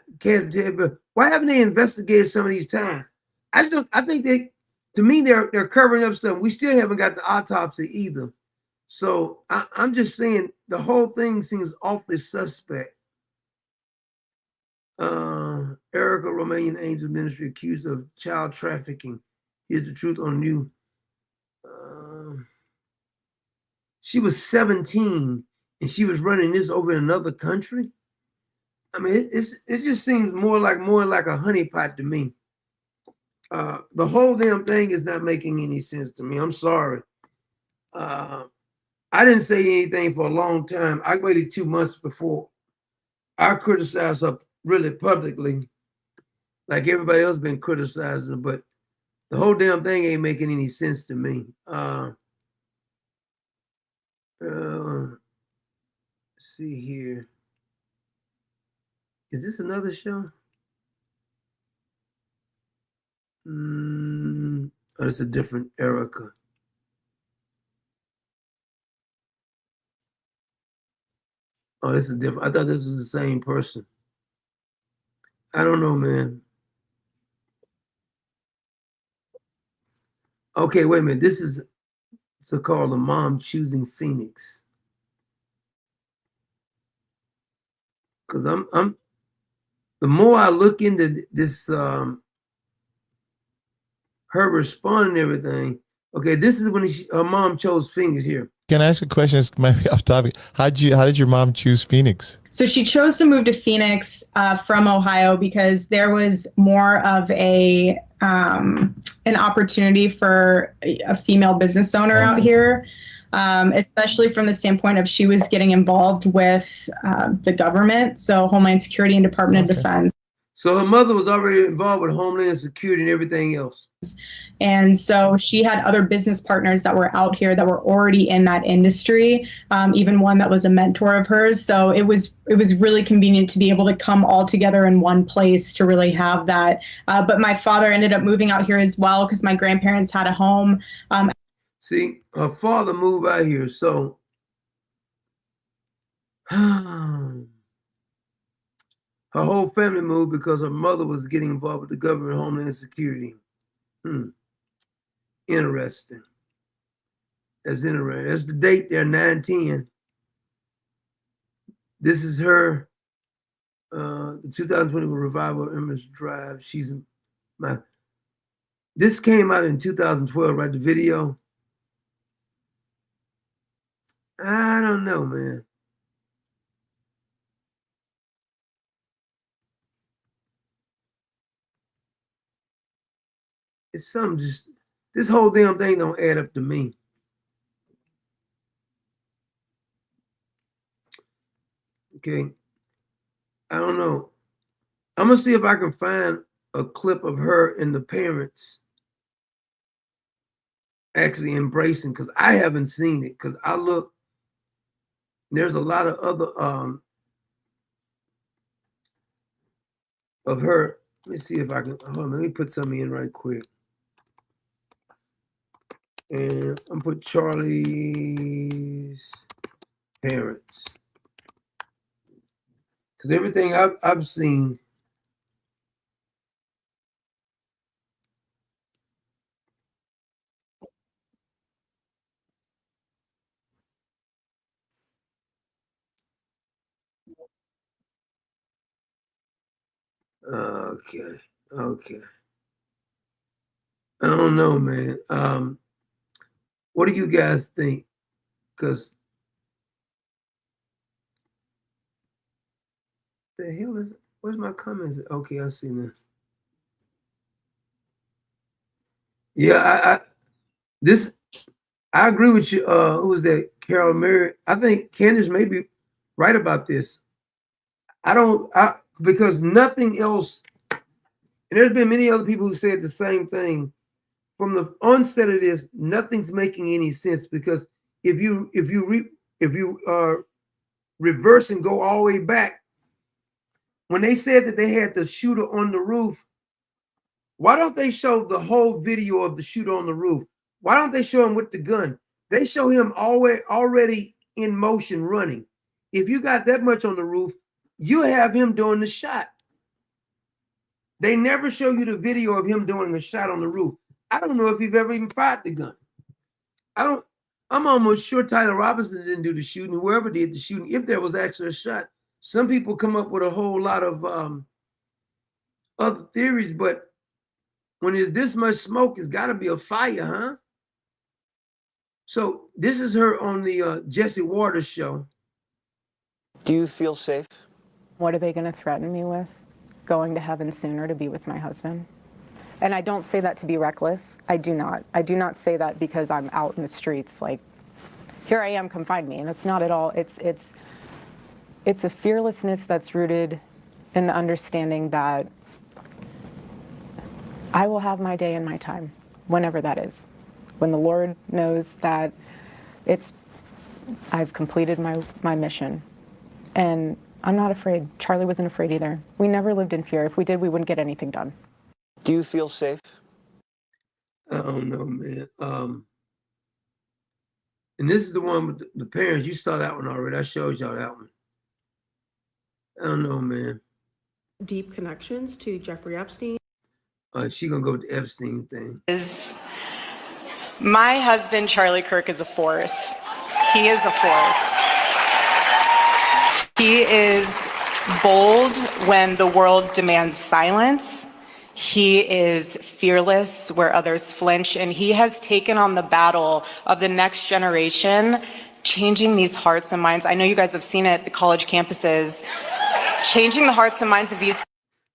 why haven't they investigated some of these times? I think to me, they're covering up stuff. We still haven't got the autopsy either. So I'm just saying the whole thing seems awfully suspect. Erika, Romanian Angel Ministry accused of child trafficking. Here's the truth on new. She was 17 and she was running this over in another country. I mean, it just seems more like a honeypot to me. The whole damn thing is not making any sense to me. I'm sorry. I didn't say anything for a long time. I waited 2 months before I criticized her really publicly, like everybody else been criticizing her, but the whole damn thing ain't making any sense to me. Let's see here. Is this another show? Oh, it's a different Erika. Oh, this is different. I thought this was the same person. I don't know, man. Okay, wait a minute. This is called A Mom Choosing Phoenix. Because I'm the more I look into this her responding and everything. Okay, this is when her mom chose Phoenix here. Can I ask a question? It's maybe off topic. How did your mom choose Phoenix? So she chose to move to Phoenix from Ohio because there was more of an opportunity for a female business owner out here, especially from the standpoint of she was getting involved with the government, so Homeland Security and Department of Defense. So her mother was already involved with Homeland Security and everything else. And so she had other business partners that were out here that were already in that industry, even one that was a mentor of hers. So it was really convenient to be able to come all together in one place to really have that. But my father ended up moving out here as well because my grandparents had a home. See, her father moved out here, so her whole family moved because her mother was getting involved with the government Homeland Security. Interesting. That's interesting. That's the date there, 9/10. This is her, the 2020 revival of Image Drive. She's my. This came out in 2012, right? The video. I don't know, man. It's something just, this whole damn thing don't add up to me. Okay. I don't know. I'm gonna see if I can find a clip of her and the parents actually embracing, because I haven't seen it. Because I look, there's a lot of other of her. Let me see if I can. Hold on, let me put something in right quick. And I'm gonna put Charlie's parents, because everything I've seen. Okay. I don't know, man. What do you guys think? Because the hell is, where's my comments? Okay, I see now. Yeah, I agree with you. Who was that? Carol Mary. I think Candace may be right about this. Because nothing else, and there's been many other people who said the same thing. From the onset of this, nothing's making any sense, because if you reverse and go all the way back, when they said that they had the shooter on the roof, why don't they show the whole video of the shooter on the roof? Why don't they show him with the gun? They show him already in motion running. If you got that much on the roof, you have him doing the shot. They never show you the video of him doing a shot on the roof. I don't know if he've ever even fired the gun. I'm almost sure Tyler Robinson didn't do the shooting, whoever did the shooting, if there was actually a shot. Some people come up with a whole lot of other theories, but when there's this much smoke, it's got to be a fire, huh? So this is her on the Jesse Waters show. Do you feel safe? What are they going to threaten me with? Going to heaven sooner to be with my husband? And I don't say that to be reckless. I do not. I do not say that because I'm out in the streets. Like, here I am, come find me. And it's not at all. It's a fearlessness that's rooted in the understanding that I will have my day and my time, whenever that is. When the Lord knows that I've completed my mission. And I'm not afraid. Charlie wasn't afraid either. We never lived in fear. If we did, we wouldn't get anything done. Do you feel safe? I don't know, man. And this is the one with the parents. You saw that one already. I showed y'all that one. I don't know, man. Deep connections to Jeffrey Epstein. She gonna go with the Epstein thing. My husband, Charlie Kirk, is a force. He is a force. He is bold when the world demands silence. He is fearless where others flinch, and he has taken on the battle of the next generation, changing these hearts and minds. I know you guys have seen it at the college campuses, changing the hearts and minds of these.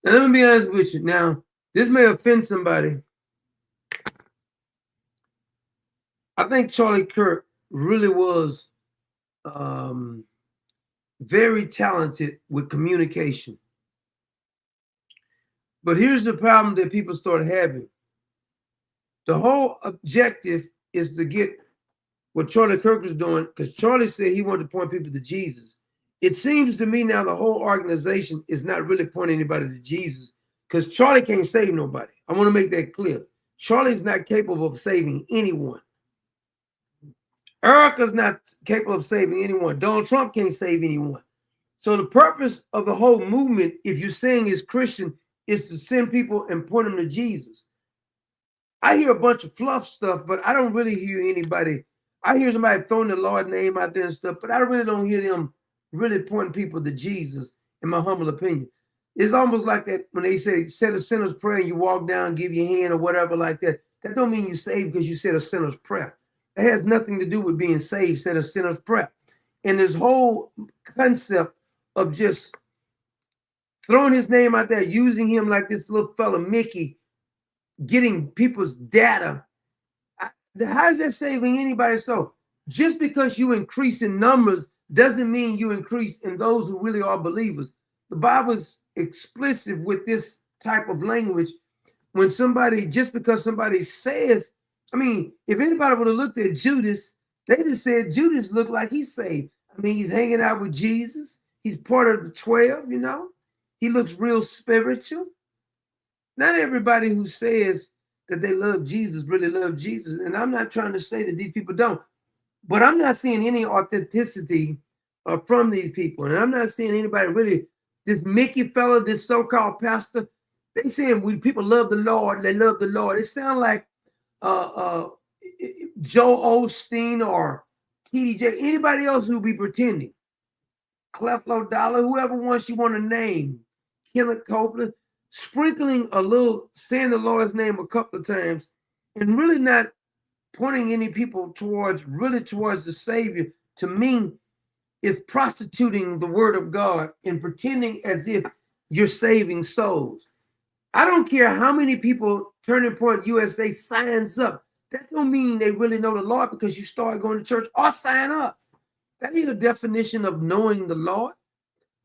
Now, let me be honest with you. Now, this may offend somebody. I think Charlie Kirk really was very talented with communication. But here's the problem that people start having. The whole objective is to get what Charlie Kirk was doing, because Charlie said he wanted to point people to Jesus. It seems to me now the whole organization is not really pointing anybody to Jesus, because Charlie can't save nobody. I want to make that clear. Charlie's not capable of saving anyone. Erika's not capable of saving anyone. Donald Trump can't save anyone. So the purpose of the whole movement, if you're saying is Christian, is to send people and point them to Jesus. I hear a bunch of fluff stuff, but I don't really hear anybody. I hear somebody throwing the Lord's name out there and stuff, but I really don't hear them really pointing people to Jesus, in my humble opinion. It's almost like that when they say, said a sinner's prayer and you walk down, give your hand or whatever like that. That don't mean you saved because you said a sinner's prayer. It has nothing to do with being saved, said a sinner's prayer. And this whole concept of just throwing his name out there, using him like this little fella, Mickey, getting people's data. How is that saving anybody? So just because you increase in numbers doesn't mean you increase in those who really are believers. The Bible is explicit with this type of language. When somebody, just because somebody says, I mean, if anybody would have looked at Judas, they just said Judas looked like he's saved. I mean, he's hanging out with Jesus. He's part of the 12, you know. He looks real spiritual. Not everybody who says that they love Jesus really love Jesus. And I'm not trying to say that these people don't, but I'm not seeing any authenticity from these people. And I'm not seeing anybody really, this Mickey fella, this so-called pastor, they saying people love the Lord, they love the Lord. It sounds like Joe Osteen or TDJ, anybody else who be pretending. Cleflo Dollar, whoever wants you want to name, Kenneth Copeland, sprinkling a little, saying the Lord's name a couple of times, and really not pointing any people towards the Savior, to me, is prostituting the word of God and pretending as if you're saving souls. I don't care how many people Turning Point USA signs up. That don't mean they really know the Lord because you start going to church or sign up. That ain't a definition of knowing the Lord.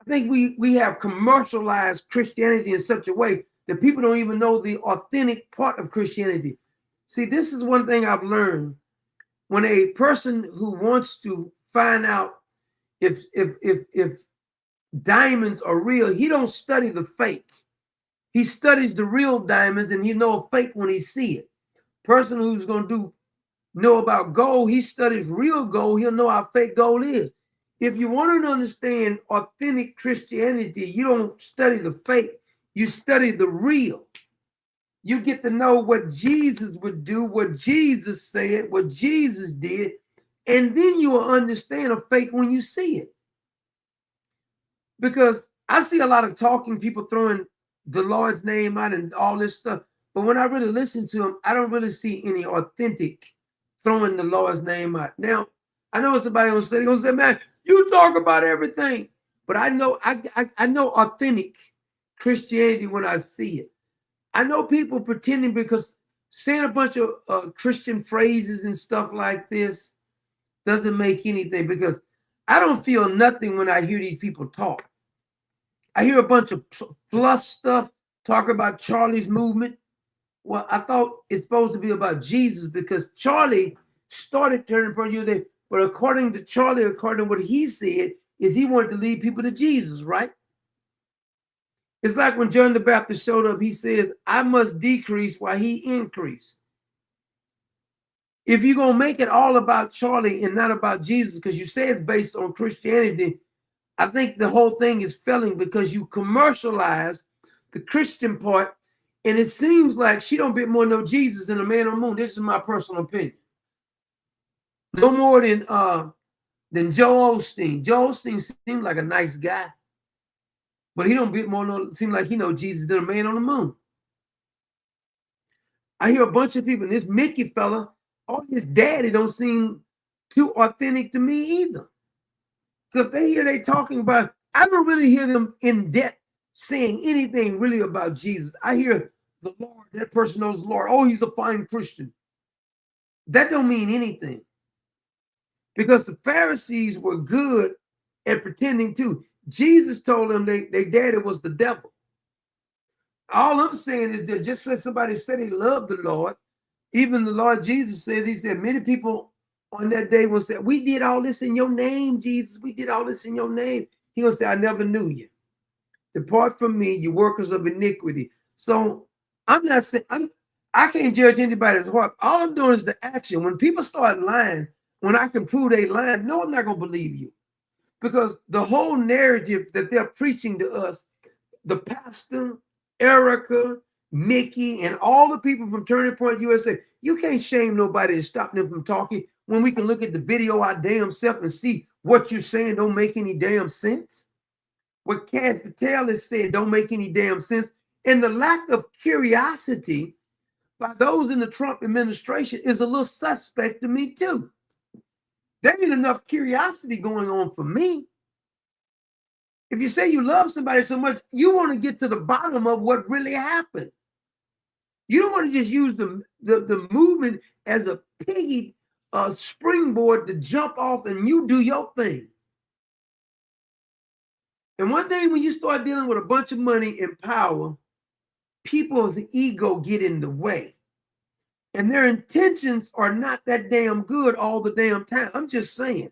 I think we have commercialized Christianity in such a way that people don't even know the authentic part of Christianity. See, this is one thing I've learned. When a person who wants to find out if diamonds are real, he don't study the fake. He studies the real diamonds and he know a fake when he see it. Person who's going to know about gold, he studies real gold, he'll know how fake gold is. If you want to understand authentic Christianity, you don't study the fake, you study the real. You get to know what Jesus would do, what Jesus said, what Jesus did, and then you will understand a fake when you see it. Because I see a lot of talking people throwing the Lord's name out and all this stuff, but when I really listen to them, I don't really see any authentic throwing the Lord's name out. Now, I know somebody will say, man, you talk about everything, but I know I know authentic Christianity when I see it. I know people pretending, because saying a bunch of Christian phrases and stuff like this doesn't make anything, because I don't feel nothing when I hear these people talk. I hear a bunch of fluff stuff, talk about Charlie's movement. Well, I thought it's supposed to be about Jesus, because Charlie started Turning Point USA, but according to Charlie, according to what he said, is he wanted to lead people to Jesus, right? It's like when John the Baptist showed up, he says, I must decrease while he increase. If you're going to make it all about Charlie and not about Jesus, because you say it's based on Christianity, I think the whole thing is failing, because you commercialize the Christian part, and it seems like she don't bit more know Jesus than a man on the moon. This is my personal opinion. No more than Joe Osteen. Joe Osteen seemed like a nice guy, but he don't bit more seem like he know Jesus than a man on the moon. I hear a bunch of people, and this Mickey fella, or his daddy don't seem too authentic to me either. Because they talking about, I don't really hear them in depth saying anything really about Jesus. I hear the Lord, that person knows the Lord. Oh, he's a fine Christian. That don't mean anything. Because the Pharisees were good at pretending too. Jesus told them their daddy was the devil. All I'm saying is that just as somebody said they love the Lord, even the Lord Jesus says, he said, many people on that day will say, we did all this in your name, Jesus. We did all this in your name. He will say, I never knew you. Depart from me, you workers of iniquity. So I'm not saying, I can't judge anybody's heart. All I'm doing is the action. When people start lying, when I can prove they lying, no, I'm not going to believe you. Because the whole narrative that they're preaching to us, the pastor, Erika, Mickey, and all the people from Turning Point USA, you can't shame nobody and stop them from talking when we can look at the video our damn self and see what you're saying don't make any damn sense. What Kat Patel is saying don't make any damn sense. And the lack of curiosity by those in the Trump administration is a little suspect to me too. There ain't enough curiosity going on for me. If you say you love somebody so much, you want to get to the bottom of what really happened. You don't want to just use the movement as a piggy springboard to jump off and you do your thing. And one day when you start dealing with a bunch of money and power, people's ego get in the way. And their intentions are not that damn good all the damn time. I'm just saying.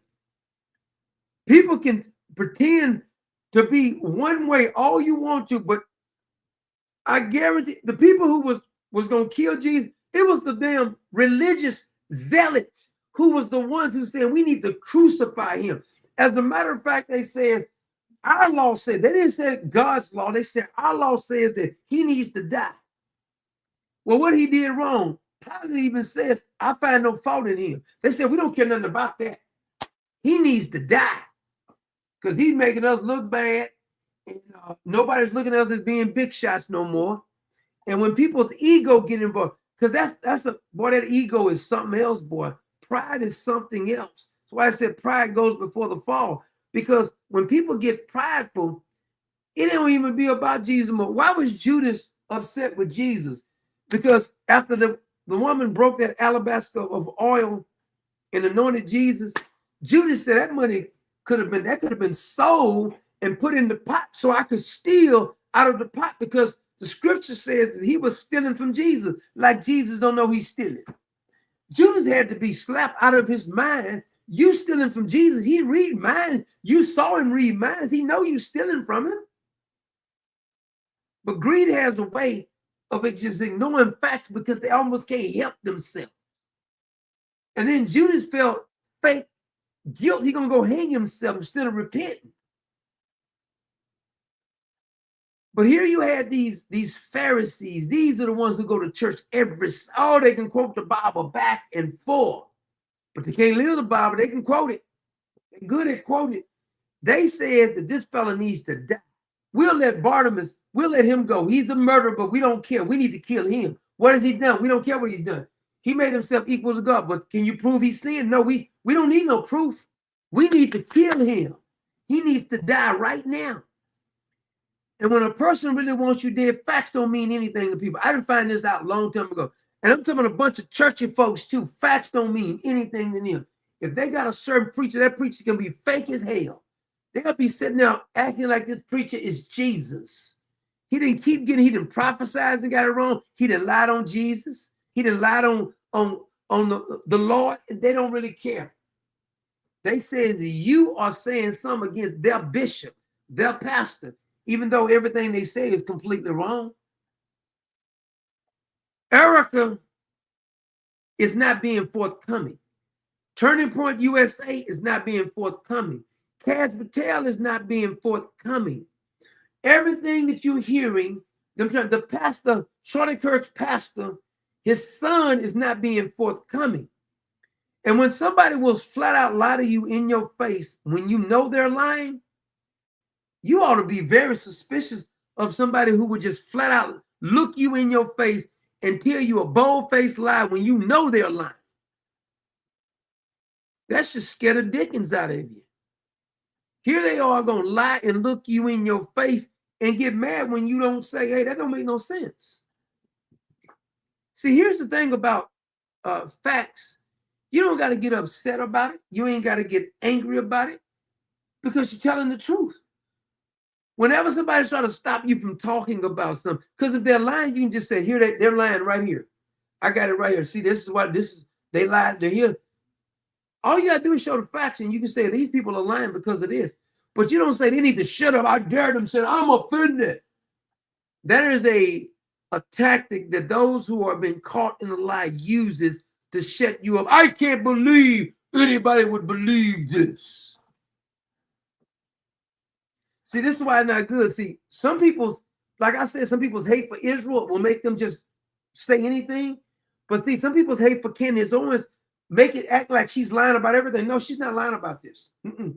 People can pretend to be one way all you want to, but I guarantee the people who was going to kill Jesus, it was the damn religious zealots who was the ones who said we need to crucify him. As a matter of fact, they said, our law said, they didn't say God's law, they said our law says that he needs to die. Well, what he did wrong, Pilate even says, I find no fault in him. They said, we don't care nothing about that. He needs to die because he's making us look bad. And nobody's looking at us as being big shots no more. And when people's ego get involved, because boy, that ego is something else, boy. Pride is something else. That's why I said pride goes before the fall. Because when people get prideful, it don't even be about Jesus more. Why was Judas upset with Jesus? Because after the woman broke that alabaster of oil and anointed Jesus, Judas said that money could have been sold and put in the pot so I could steal out of the pot, because the scripture says that he was stealing from Jesus, like Jesus don't know he's stealing. Judas had to be slapped out of his mind. You stealing from Jesus. He read minds. You saw him read minds. He know you stealing from him. But greed has a way of it just ignoring facts because they almost can't help themselves. And then Judas felt fake guilt. He gonna go hang himself instead of repenting. But here you had these Pharisees. These are the ones who go to church they can quote the Bible back and forth. But they can't live the Bible. They can quote it. They're good at quoting it. They said that this fella needs to die. We'll let him go. He's a murderer, but we don't care. We need to kill him. What has he done? We don't care what he's done. He made himself equal to God. But can you prove he's sinned? No, we don't need no proof. We need to kill him. He needs to die right now. And when a person really wants you dead, facts don't mean anything to people. I didn't find this out a long time ago. And I'm talking about a bunch of churchy folks too. Facts don't mean anything to them. If they got a certain preacher, that preacher can be fake as hell. They'll be sitting there acting like this preacher is Jesus. He didn't prophesize and got it wrong. He didn't lie on Jesus. He didn't lie on the Lord, and they don't really care. They say that you are saying something against their bishop, their pastor, even though everything they say is completely wrong. Erika is not being forthcoming. Turning Point USA is not being forthcoming. Kat Patel is not being forthcoming. Everything that you're hearing, the pastor, Charlie Kirk's pastor, his son is not being forthcoming. And when somebody will flat out lie to you in your face, when you know they're lying, you ought to be very suspicious of somebody who would just flat out look you in your face and tell you a bold-faced lie when you know they're lying. That's just scared the dickens out of you. Here they are going to lie and look you in your face and get mad when you don't say, hey, that don't make no sense. See, here's the thing about facts. You don't got to get upset about it. You ain't got to get angry about it because you're telling the truth. Whenever somebody's trying to stop you from talking about something, because if they're lying, you can just say, here, they're lying right here. I got it right here. See, this is what this is. They lied. They're here. All you gotta do is show the facts, and you can say these people are lying because of this. But you don't say they need to shut up. I dare them say, I'm offended. That is a tactic that those who are being caught in a lie uses to shut you up. I can't believe anybody would believe this. See, this is why it's not good. See, some people's, like I said, some people's hate for Israel will make them just say anything. But see, some people's hate for Candace Owens make it act like she's lying about everything. No, she's not lying about this. No.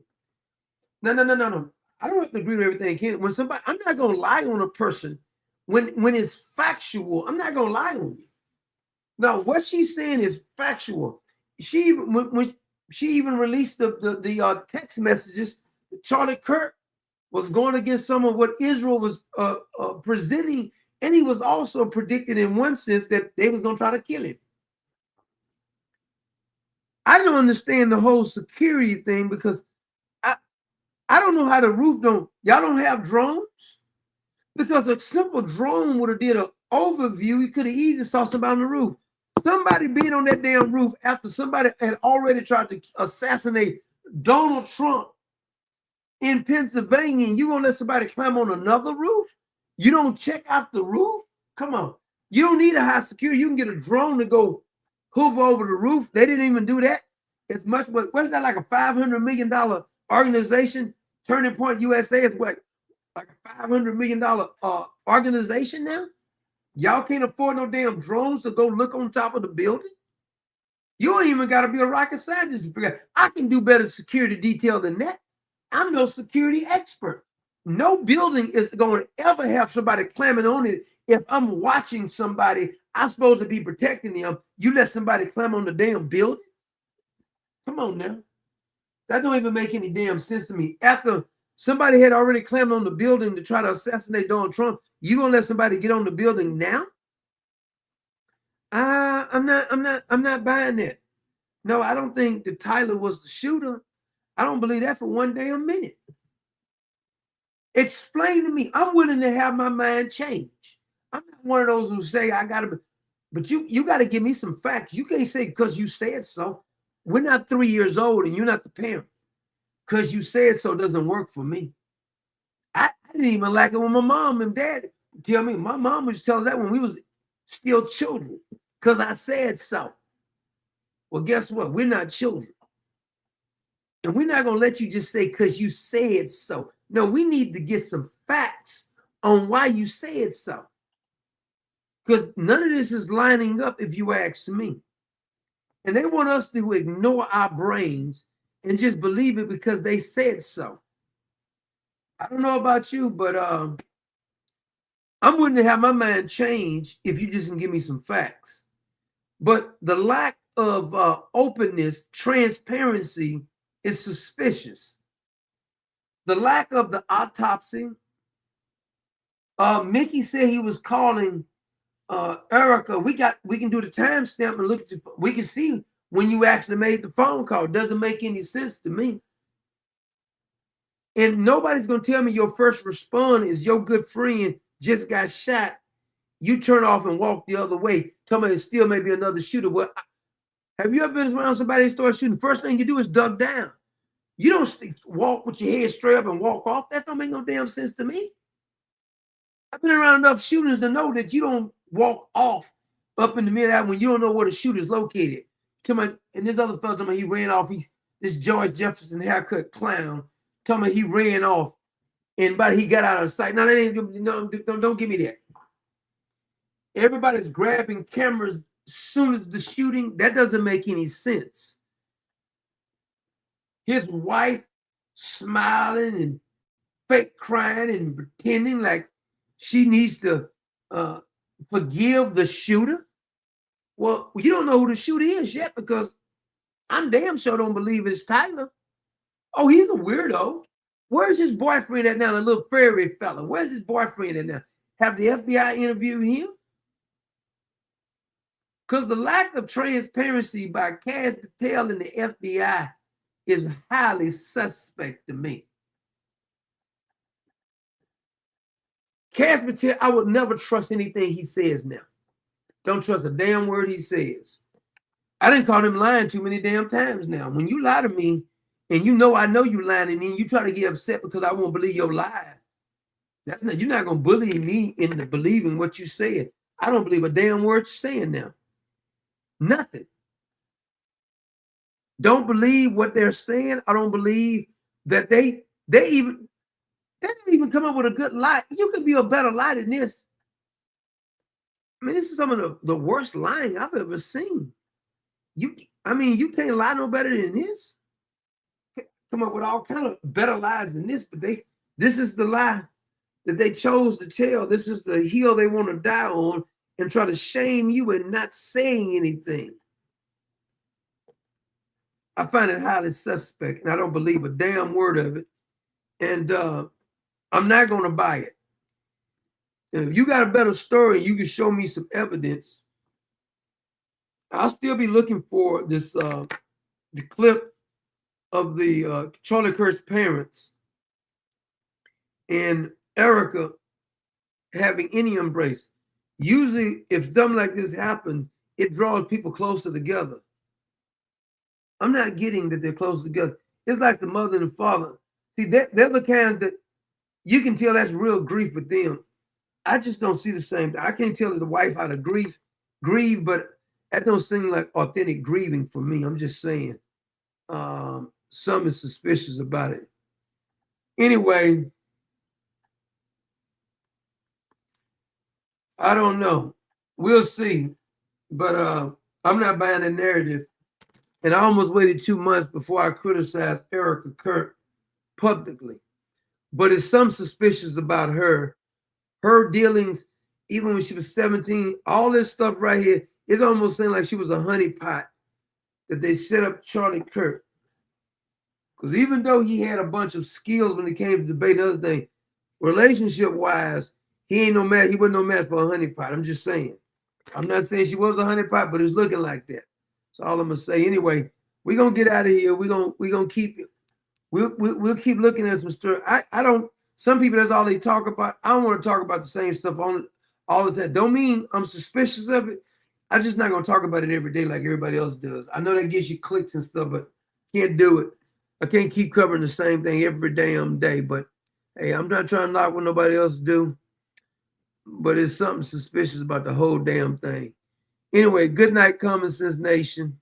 I don't have to agree with everything. Candace, when somebody, I'm not gonna lie on a person when it's factual. I'm not gonna lie on you. Now, what she's saying is factual. She when she even released the text messages, Charlie Kirk was going against some of what Israel was presenting, and he was also predicting in one sense that they was going to try to kill him. I don't understand the whole security thing because I don't know how the roof y'all don't have drones? Because a simple drone would have did an overview. You could have easily saw somebody on the roof. Somebody being on that damn roof after somebody had already tried to assassinate Donald Trump in Pennsylvania, and you gonna let somebody climb on another roof? You don't check out the roof? Come on. You don't need a high security. You can get a drone to go hover over the roof. They didn't even do that. It's much, what's that, like a $500 million organization? Turning Point USA is what, like a $500 million organization now? Y'all can't afford no damn drones to go look on top of the building? You don't even got to be a rocket scientist. I can do better security detail than that. I'm no security expert. No building is going to ever have somebody climbing on it. If I'm watching somebody, I'm supposed to be protecting them. You let somebody climb on the damn building? Come on now. That don't even make any damn sense to me. After somebody had already climbed on the building to try to assassinate Donald Trump, you gonna let somebody get on the building now? I'm not buying that. No, I don't think that Tyler was the shooter. I don't believe that for one damn minute. Explain to me. I'm willing to have my mind change. I'm not one of those who say I gotta, but you got to give me some facts. You can't say because you said so. We're not 3 years old and you're not the parent. Because you said so doesn't work for me. I didn't even like it when my mom and dad tell me. My mom was telling that when we was still children. Because I said so. Well, guess what? We're not children. And we're not going to let you just say because you said so. No, we need to get some facts on why you said so. Because none of this is lining up if you ask me. And they want us to ignore our brains and just believe it because they said so. I don't know about you, but I'm willing to have my mind change if you just can give me some facts. But the lack of openness, transparency is suspicious. The lack of the autopsy. Mickey said he was calling Erika. We can do the timestamp and look at we can see when you actually made the phone call. It doesn't make any sense to me. And nobody's gonna tell me your first response is your good friend just got shot. You turn off and walk the other way. Tell me it still may be another shooter. Well, have you ever been around somebody that starts shooting? First thing you do is duck down. You don't walk with your head straight up and walk off. That don't make no damn sense to me. I've been around enough shooters to know that you don't walk off up in the middle when you don't know where the shooter's located. And this other fellow told me he ran off. This George Jefferson haircut clown told me he ran off, but he got out of sight. Now that ain't don't give me that. Everybody's grabbing cameras as soon as the shooting. That doesn't make any sense. His wife smiling and fake crying and pretending like she needs to forgive the shooter. Well, you don't know who the shooter is yet because I'm damn sure don't believe it's Tyler. Oh, he's a weirdo. Where's his boyfriend at now? The little furry fella. Where's his boyfriend at now? Have the FBI interviewed him? Because the lack of transparency by Cass Patel and the FBI is highly suspect to me. Cash Patel, I would never trust anything he says now. Don't trust a damn word he says. I didn't call him lying too many damn times now. When you lie to me, and you know I know you lying, and then you try to get upset because I won't believe your lie. That's not, you're not gonna bully me into believing what you said. I don't believe a damn word you're saying now. Nothing. Don't believe what they're saying. I don't believe that they didn't even come up with a good lie. You could be a better lie than this. I mean, this is some of the worst lying I've ever seen. You can't lie no better than this. Come up with all kind of better lies than this, but this is the lie that they chose to tell. This is the hill they want to die on and try to shame you and not saying anything. I find it highly suspect, and I don't believe a damn word of it. And I'm not going to buy it. If you got a better story, you can show me some evidence. I'll still be looking for this the clip of the Charlie Kirk's parents and Erika having any embrace. Usually, if something like this happens, it draws people closer together. I'm not getting that they're closer together. It's like the mother and the father. See, they're the kinds that you can tell that's real grief with them. I just don't see the same. I can't tell the wife how to grieve, but that don't seem like authentic grieving for me. I'm just saying. Some is suspicious about it. Anyway, I don't know. We'll see. But I'm not buying the narrative. And I almost waited 2 months before I criticized Erika Kirk publicly. But it's some suspicious about her. Her dealings, even when she was 17, all this stuff right here, it almost seemed like she was a honeypot that they set up Charlie Kirk. Because even though he had a bunch of skills when it came to debate and other things, relationship-wise, he ain't no match. He wasn't no match for a honeypot. I'm just saying. I'm not saying she was a honeypot, but it's looking like that. That's all I'm gonna say. Anyway, we're gonna get out of here. We're gonna keep it. We'll keep looking at some stuff. I don't. Some people, that's all they talk about. I don't want to talk about the same stuff all the time. Don't mean I'm suspicious of it. I'm just not gonna talk about it every day like everybody else does. I know that gives you clicks and stuff, but can't do it. I can't keep covering the same thing every damn day. But hey, I'm not trying to knock what nobody else do. But it's something suspicious about the whole damn thing. Anyway, good night, Common Sense Nation.